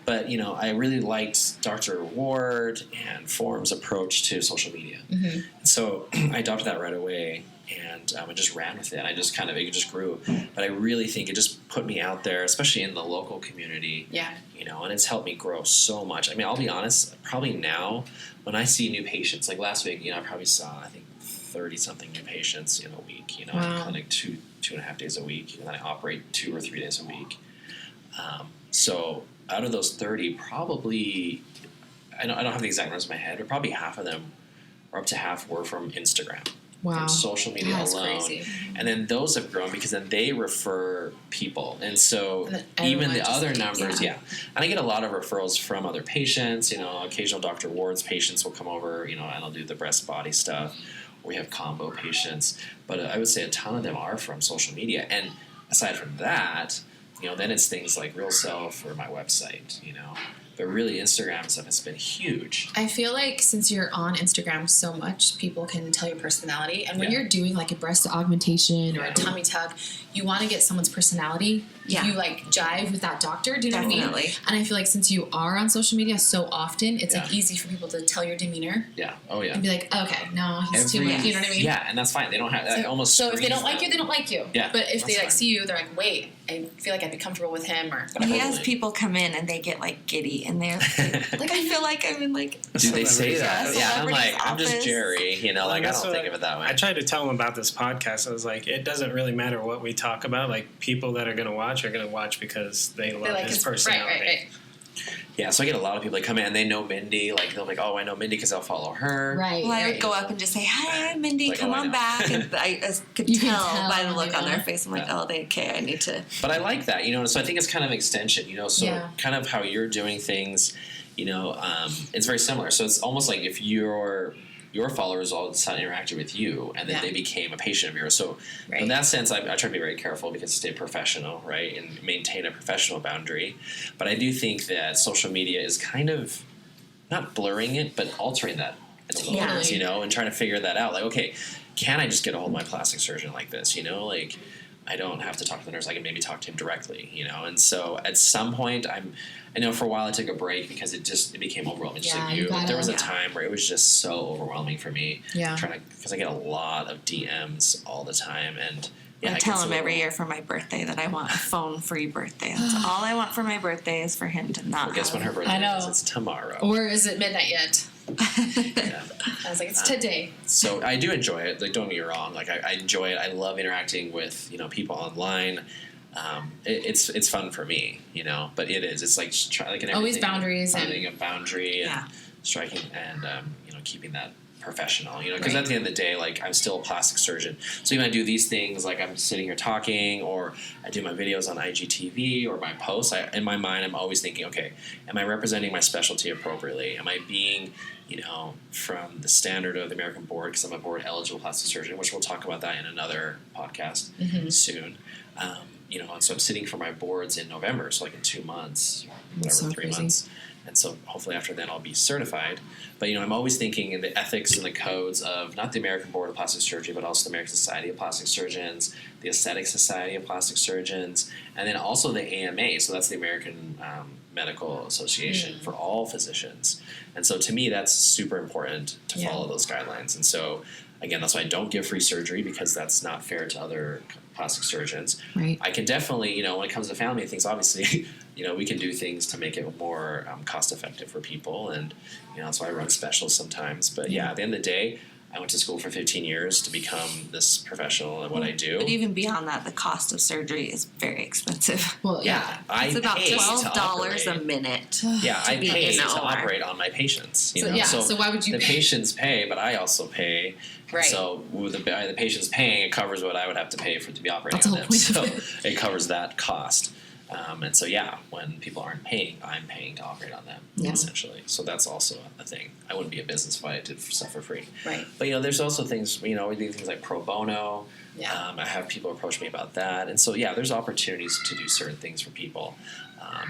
But, I really liked Dr. Ward and Form's approach to social media. Mm-hmm. And so I adopted that right away, and I just ran with it. I just it just grew. But I really think it just put me out there, especially in the local community. Yeah. And it's helped me grow so much. I mean, I'll be honest, probably now when I see new patients, like last week, I probably saw, 30-something new patients in a week. Wow. I clinic 2.5 days a week, and then I operate 2 or 3 days a week. So out of those 30, probably, I don't have the exact numbers in my head, but probably half of them, or up to half, were from Instagram. Wow. From social media That's alone. Crazy. And then those have grown because then they refer people. And so even the other numbers, And I get a lot of referrals from other patients. Occasional Dr. Ward's patients will come over, and I'll do the breast body stuff. We have combo patients. But I would say a ton of them are from social media. And aside from that, then it's things like Real Self or my website, But really, Instagram stuff has been huge. I feel like since you're on Instagram so much, people can tell your personality. And when you're doing like a breast augmentation or a tummy tuck, you want to get someone's personality. Yeah. You like jive with that doctor. Do you know what I mean? And I feel like since you are on social media so often, it's like easy for people to tell your demeanor. Yeah. Oh yeah. And be like, okay, no, he's too much. You know what I mean? Yeah, and that's fine. They don't have that almost. So if they don't like you, they don't like you. Yeah. But if they see you, they're like, wait, I feel like I'd be comfortable with him. Or he has people come in and they get like giddy and they're like I feel like I'm in like. Do they say that? Yeah, I'm like, office. I'm just Jerry. I don't think of it that way. I tried to tell them about this podcast. I was like, it doesn't really matter what we talk about. Like, people that are going to watch because they love like his personality. Right. Yeah, so I get a lot of people that come in and they know Mindy. Like, they'll be like, oh, I know Mindy because I'll follow her. Right. Well, I would go up and just say, hi, I'm Mindy, come on back. And I could tell by the look on their face. I'm like, I need to. But I like that, so I think it's kind of an extension, so kind of how you're doing things, it's very similar. So it's almost like if your followers all of a sudden interacted with you and then they became a patient of yours. So in that sense, I try to be very careful because to stay professional, right, and maintain a professional boundary. But I do think that social media is kind of not blurring it, but altering that in a little bit, and trying to figure that out. Like, okay, can I just get a hold of my plastic surgeon like this? Like, I don't have to talk to the nurse. I can maybe talk to him directly, And so at some point, I know for a while I took a break because it became overwhelming. Just like you. There was a time where it was just so overwhelming for me. Yeah. Because I get a lot of DMs all the time, and I tell him every year for my birthday that I want a phone-free birthday. That's all I want for my birthday is for him to not. Well, guess when her birthday is? It's tomorrow. Or is it midnight yet? Yeah. I was like, it's today. So I do enjoy it. Like, don't get me wrong. Like, I enjoy it. I love interacting with people online. It's fun for me, But it is. It's like in always boundaries, finding a boundary and striking and keeping that professional, because at the end of the day, like, I'm still a plastic surgeon. So even I do these things, like I'm sitting here talking, or I do my videos on IGTV or my posts. In my mind, I'm always thinking, okay, am I representing my specialty appropriately? Am I being, from the standard of the American board, because I'm a board eligible plastic surgeon, which we'll talk about that in another podcast soon. And so I'm sitting for my boards in November, so like in 2 months, whatever, 3 months. And so hopefully after then I'll be certified. But, I'm always thinking in the ethics and the codes of not the American Board of Plastic Surgery, but also the American Society of Plastic Surgeons, the Aesthetic Society of Plastic Surgeons, and then also the AMA. So that's the American Medical Association for all physicians. And so to me, that's super important to follow those guidelines. And so, again, that's why I don't give free surgery, because that's not fair to other plastic surgeons. Right. I can definitely, when it comes to family things, obviously, we can do things to make it more cost effective for people. And, that's why I run specials sometimes. But yeah, at the end of the day, I went to school for 15 years to become this professional at what I do. But even beyond that, the cost of surgery is very expensive. Well, yeah. I It's about pay to $12 a operate. minute. Yeah, I be pay in the to OR. operate on my patients. So why would you the pay? patients pay, but I also pay. Right. So with the patient's paying, it covers what I would have to pay to be operating That's on the them. whole point So of it covers that cost. And so when people aren't paying, I'm paying to operate on them, essentially. So that's also a thing. I wouldn't be a business if I did stuff for free. Right. But there's also things, we do things like pro bono. Yeah. I have people approach me about that. And so there's opportunities to do certain things for people.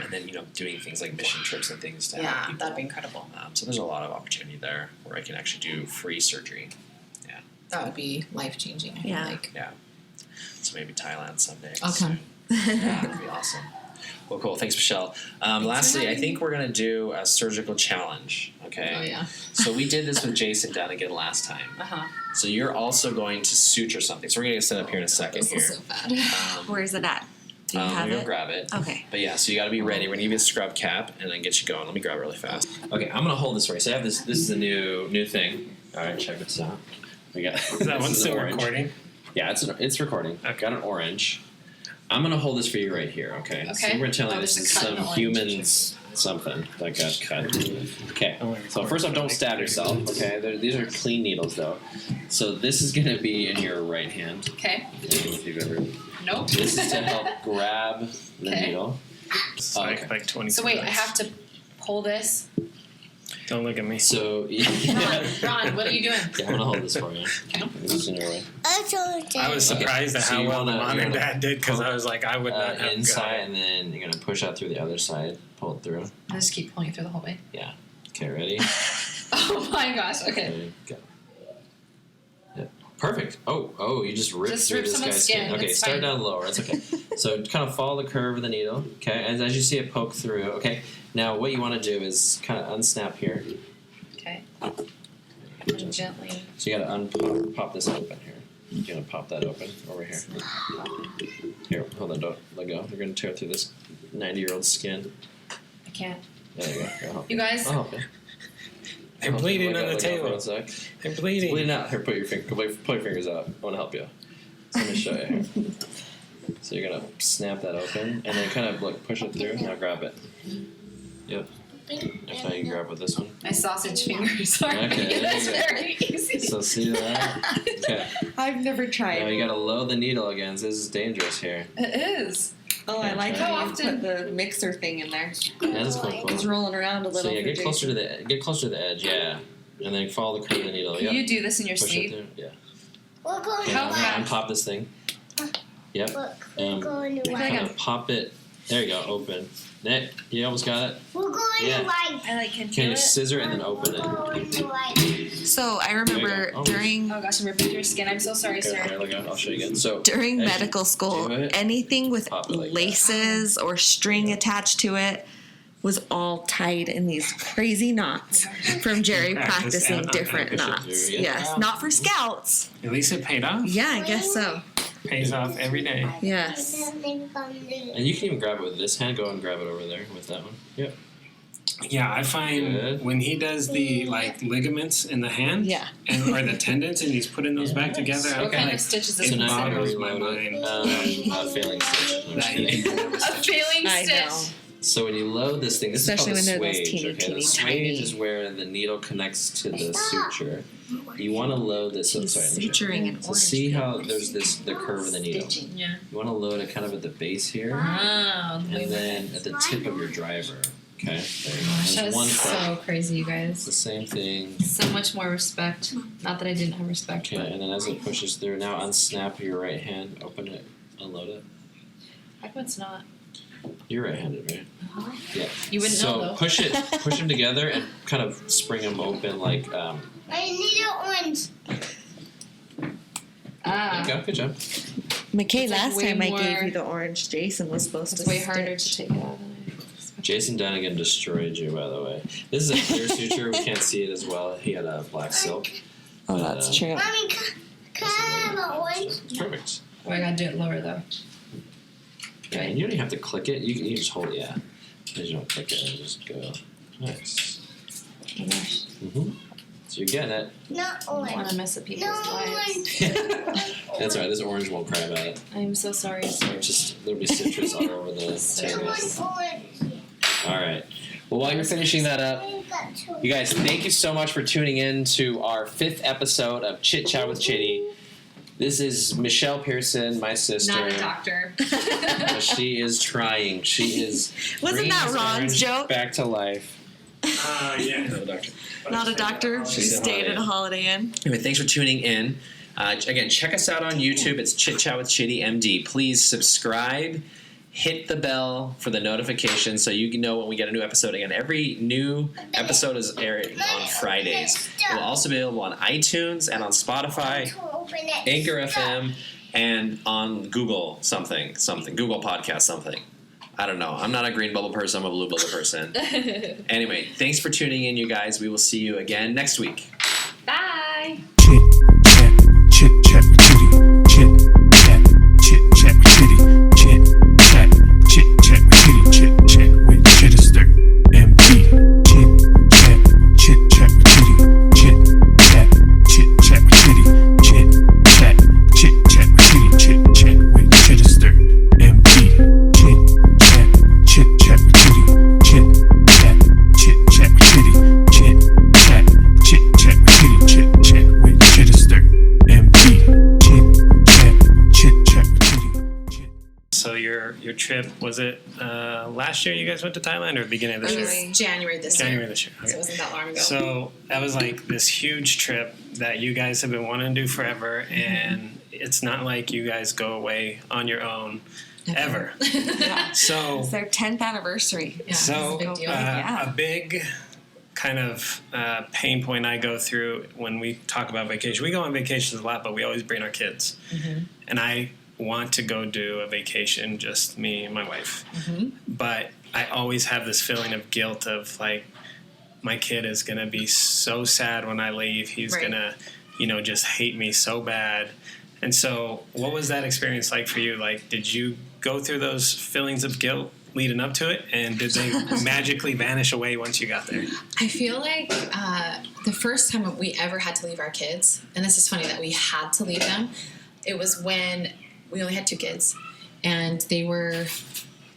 And then doing things like mission trips and things to help people. That'd be incredible. So there's a lot of opportunity there where I can actually do free surgery. Yeah. That would be life changing. I feel Yeah. like. Yeah. So maybe Thailand someday. Okay. Yeah, that'd be awesome. Well, cool. Thanks, Michelle. Lastly, I think we're going to do a surgical challenge. Okay. Oh yeah. So we did this with Jason Dunnigan last time. So you're also going to suture something. So we're going to get set up here in a second This here. is so bad. Where is it at? Do you have I'm going it? to grab it. Okay. But yeah, so you got to be ready. We're going to give you a scrub cap and then get you going. Let me grab it really fast. Okay, I'm going to hold this for you. So I have this. This is a new thing. All right, check this out. We got. Is that one this still orange. recording? Yeah, it's recording. I've got an orange. I'm going to hold this for you right here, okay? So we're going to tell you this is some humans something that got cut. Okay, so first off, don't stab yourself, okay? These are clean needles, though. So this is going to be in your right hand. Okay. If you've ever... Nope. This is to help grab the needle. It's okay. like 22 So wait, I minutes. have to pull this. Don't look at me. So, Ron, what are you doing? Yeah, I'm going to hold this for you. Okay. This is in your way. I was surprised at So how you well wanna- mom you're and gonna dad did, because I was like, I would not have inside, got it. and then you're going to push out through the other side. Pull it through. I just keep pulling through the whole way. Yeah. Okay, ready? Oh my gosh. Okay. Okay, go. Yep. Perfect. Oh, you just ripped Just through rip this someone's guy's skin. Okay, It's start fine. down lower. That's okay. So kind of follow the curve of the needle. Okay, and as you see it poke through. Okay. Now what you want to do is kind of unsnap here. Okay. And gently. So you got to pop this open here. You're gonna pop that open over here. Here, hold on. Don't let go. You're gonna tear through this 90-year-old skin. I can't. There you go. Here, I'll help You guys. I'll help you. They're bleeding on the Let go for table. 1 sec. They're It's bleeding. bleeding out. Here, put your fingers out. I want to help you. So let me show you here. So you're gonna snap that open and then kind of like push it through. Now grab it. Yep. That's how you can grab with this one. My sausage fingers. Sorry. Okay, That's there you go. very easy. So see that? Okay. I've never tried. Now you gotta load the needle again. This is dangerous here. It is. Oh, I like How how you often- put the mixer thing in there. Yeah, that's cool. It's rolling around a little. So yeah, for get closer to the edge. Yeah. And then follow the curve of the needle. Can Yep. you do this in your Push it sleep? through. Yeah. We're going Okay, How now fast? unpop this thing. Yep. Look, Um, we're going to Kind wipe. of pop it. There you go. Open. There. You almost got it. We're going Yeah. to wipe. I like can Can you scissor it and then open We're it? going to wipe. So I There remember you go. Oh. during Oh gosh, I'm ripping through your skin. I'm so sorry, Okay, sir. here, look, I'll show you again. So during as you medical school, do it, anything with pop it like that. laces or string attached to it was all tied in these crazy knots from Jerry Practice practicing and different push it knots. through, yeah. Yes, not for scouts. At least it paid off. Yeah, I guess so. Pays off every day. Yes. And you can even grab it with this hand. Go and grab it over there with that one. Yep. Yeah, I find Good. when he does the like ligaments in the hand, Yeah. and or the tendons, and he's putting those back together. What Okay, kind like, of stitches is it So now this? you gotta boggles my reload it. mind. A failing stitch. I'm just That you kidding. can have a A stitch. failing I stitch. know. So when you load this thing, this Especially is when called they're the those swage. teeny, Okay, the teeny, swage tiny. is where the needle connects to the suture. You want to load this. So, He's sorry, let me show you. suturing an So orange. see how there's the curve of the needle. Yeah. You want to load it kind of at the base here, Wow. and then at the tip of your driver. Okay, there you go. Gosh, that There's is one foot. so crazy, you It's the guys. same thing. So much more respect. Not that I didn't have respect, Okay, but and then as it pushes through, now unsnap your right hand, open it, unload it. how come it's not? You're right-handed, right? Yeah. You wouldn't so know, though. push them together and kind of spring them open like. I need an orange. There you go. Good job. McKay, It's like last way time I gave more- you the orange, Jason was supposed It's to way stick. harder to take it out than I expected. Jason Dunnigan destroyed you, by the way. This is a clear suture. We can't see it as well. He had a black silk. Oh, that's true. Mommy, can I have an orange? It's perfect. Oh, I gotta do it lower though. Yeah, and you don't even have to click it. You just hold it. Yeah. You don't click it and just go. Nice. Oh gosh. Mm-hmm. So you're getting it. Not I don't want orange. to mess with people's No lives. orange. That's all right. This orange won't cry about it. I'm so sorry, sir. Just there'll be citrus all over the I want tables. orange. All right. Well, while you're finishing that up, I got two. you guys, thank you so much for tuning in to our 5th episode of Chit Chat with Chiddy. This is Michelle Pearson, my sister. Not a doctor. She is trying. She is. Wasn't bringing that this Ron's orange joke? Back to life. Yeah. No, doctor. Not a doctor. She She's a stayed Holiday at a Holiday Inn. Anyway, thanks for tuning in. Again, check us out on YouTube. It's Chit Chat with Chiddy MD. Please subscribe. Hit the bell for the notification so you can know when we get a new episode. Again, every new episode is aired on Fridays. It will also be available on iTunes and on Spotify, Open it. Anchor FM, and on Google Google Podcast something. I don't know. I'm not a green bubble person. I'm a blue bubble person. Anyway, thanks for tuning in, you guys. We will see you again next week. Bye. Chit chat with Chitty. Chit chat with Chitty. Chit chat with Chitty. Chit chat with Chidester. MD. Chit chat with Chitty. Chit chat with Chitty. Chit chat with Chitty. Chit chat with Chidester. MD. Chit chat with Chitty. Chit chat with Chitty. Chit chat with Chitty. Chit with Chidester. MD. Chit chat with Chitty. So your trip, was it last year you guys went to Thailand or beginning of this It year? was January this year. January this year. So Okay. it wasn't that long ago. So that was like this huge trip that you guys have been wanting to do forever, and it's not like you guys go away on your own ever. Yeah. So It's their 10th anniversary. yeah, so it's a big deal. Yeah. a big kind of pain point I go through when we talk about vacation. We go on vacations a lot, but we always bring our kids. And I want to go do a vacation, just me and my wife. But I always have this feeling of guilt of like, my kid is going to be so sad when I leave. He's Right. going to, just hate me so bad. And so what was that experience like for you? Like, did you go through those feelings of guilt leading up to it? And did they magically vanish away once you got there? I feel like the first time we ever had to leave our kids, and this is funny that we had to leave them, it was when we only had 2 kids, and they were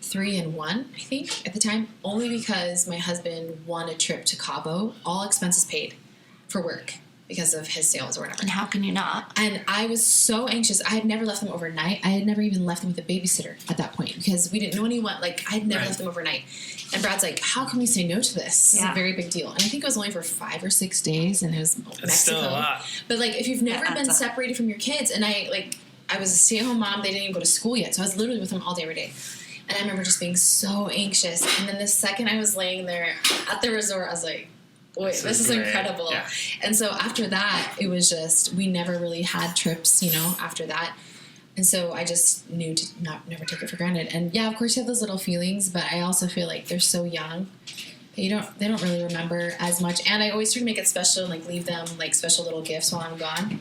3 and 1, I think, at the time, only because my husband won a trip to Cabo, all expenses paid, for work because of his sales or whatever. And how can you not? And I was so anxious. I had never left them overnight. I had never even left them with a babysitter at that point because we didn't know anyone. Like, I had never Right. left them overnight. And Brad's like, how can we say no to this? This is Yeah. a very big deal. And I think it was only for 5 or 6 days, and it was It's Mexico. still a lot. But, like, if you've never That adds been up. separated from your kids, and I was a stay-at-home mom. They didn't even go to school yet. So I was literally with them all day, every day. And I remember just being so anxious. And then the second I was laying there at the resort, I was like, wait, this is great. incredible. Yeah. And so after that, it was just, we never really had trips, after that. And so I just knew to never take it for granted. And yeah, of course you have those little feelings, but I also feel like they're so young that they don't really remember as much. And I always try to make it special and like leave them like special little gifts while I'm gone.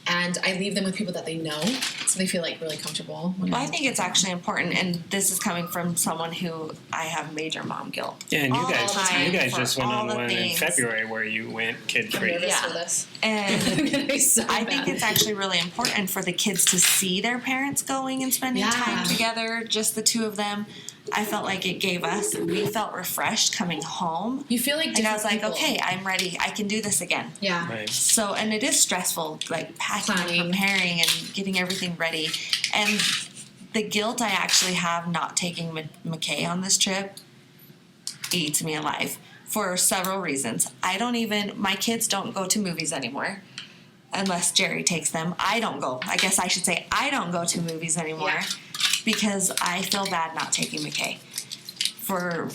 And I leave them with people that they know, so they feel like really comfortable. Well, I think it's actually important, and this is coming from someone who I have major mom guilt. Yeah, and All the time you guys for just went all on the one in things. February where you went kid I'm free. nervous Yeah. for this. And I'm gonna be so I think bad. it's actually really important for the kids to see their parents going and spending Yeah. time together, just the two of them. I felt like we felt refreshed coming home. You feel like And I was like, different people. okay, I'm ready. I can do this again. Yeah. Right. So, and it is stressful, like packing Planning. and preparing and getting everything ready. And the guilt I actually have not taking McKay on this trip eats me alive for several reasons. My kids don't go to movies anymore unless Jerry takes them. I don't go. I guess I should say I don't go to movies anymore. Yeah. because I feel bad not taking McKay for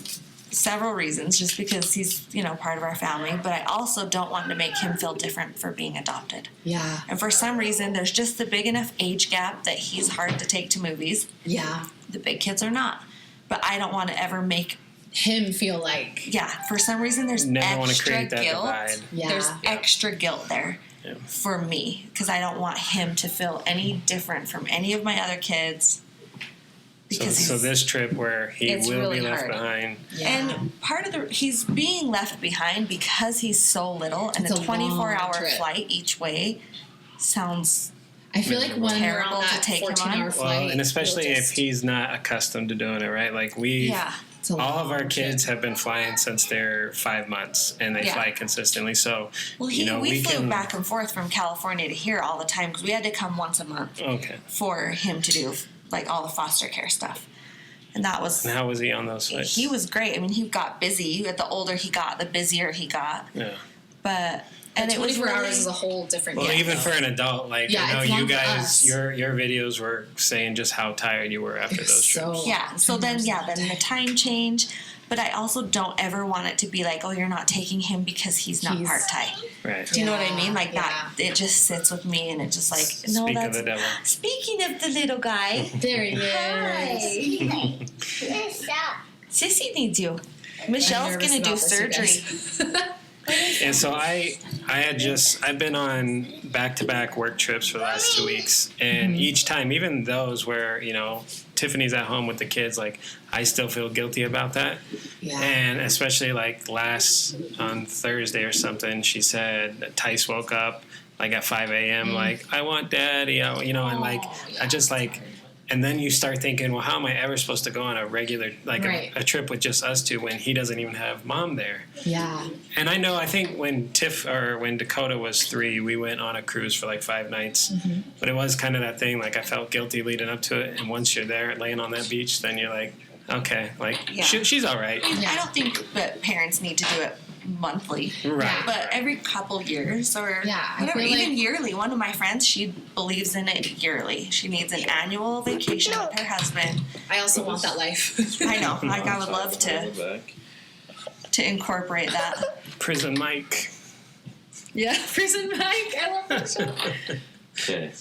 several reasons, just because he's, part of our family, but I also don't want to make him feel different for being adopted. Yeah. And for some reason, there's just the big enough age gap that he's hard to take to movies. Yeah. The big kids are not. But I don't want to ever make him feel like. Yeah, for some reason there's Never want to extra create that guilt. divide. Yeah. There's extra guilt there for me because I don't want him to feel any different from any of my other kids. Because So this trip where he it's will really be left hard. behind. Yeah. And part of he's being left behind because he's so little, and It's a a 24-hour long trip. flight each way sounds. I feel like when we're Terrible on to that take him on. 14-hour flight, Well, and especially we'll if he's not accustomed to doing it, right? Like it's a all of our long kids trip. have been flying since they're 5 months, and they Yeah. fly consistently. So, Well, we flew back and forth from California to here all the time because we had to come once a month Okay. for him to do like all the foster care stuff, and that was. And how was he on those flights? He was great. I mean, he got busy. The older he got, the busier he got. Yeah. But and it was 24 really, hours is a whole different. Well, game, even though. for an adult, like Yeah, I know it's you long for guys, us. your videos were saying just how tired you were after It was those trips. so- yeah. So 10 then hours a then the day. time change. But I also don't ever want it to be like, oh, you're not taking him because he's not He's- part time. Right. Do you know what I mean? Like Yeah. that. It just sits with me, and it just like no. Speak That's of the devil. speaking of the little guy. There he is. Hi. This up. Sissy needs you. I'm Michelle's nervous gonna do about this, you surgery. guys. And so I've been on back-to-back work trips for the last 2 weeks, and each time, even those where Tiffany's at home with the kids, like I still feel guilty about that. Yeah. And especially like on Thursday or something, she said that Tice woke up like at 5 a.m. like I want daddy, and like I just like. And then you start thinking, well, how am I ever supposed to go on a regular, like Right. a trip with just us two when he doesn't even have mom there? Yeah. And I think when when Dakota was 3, we went on a cruise for like 5 nights. But it was kind of that thing, like I felt guilty leading up to it. And once you're there laying on that beach, then you're like, okay, like Yeah. she's all right. Yeah. I don't think that parents need to do it monthly. Right. But every couple years or Yeah, I whatever, feel even like- yearly. One of my friends, she believes in it yearly. She needs an annual vacation with her husband. I also want that life. I know. Like I would love to incorporate that. Prison Mike. Yeah, Prison Mike. I love that show. Okay.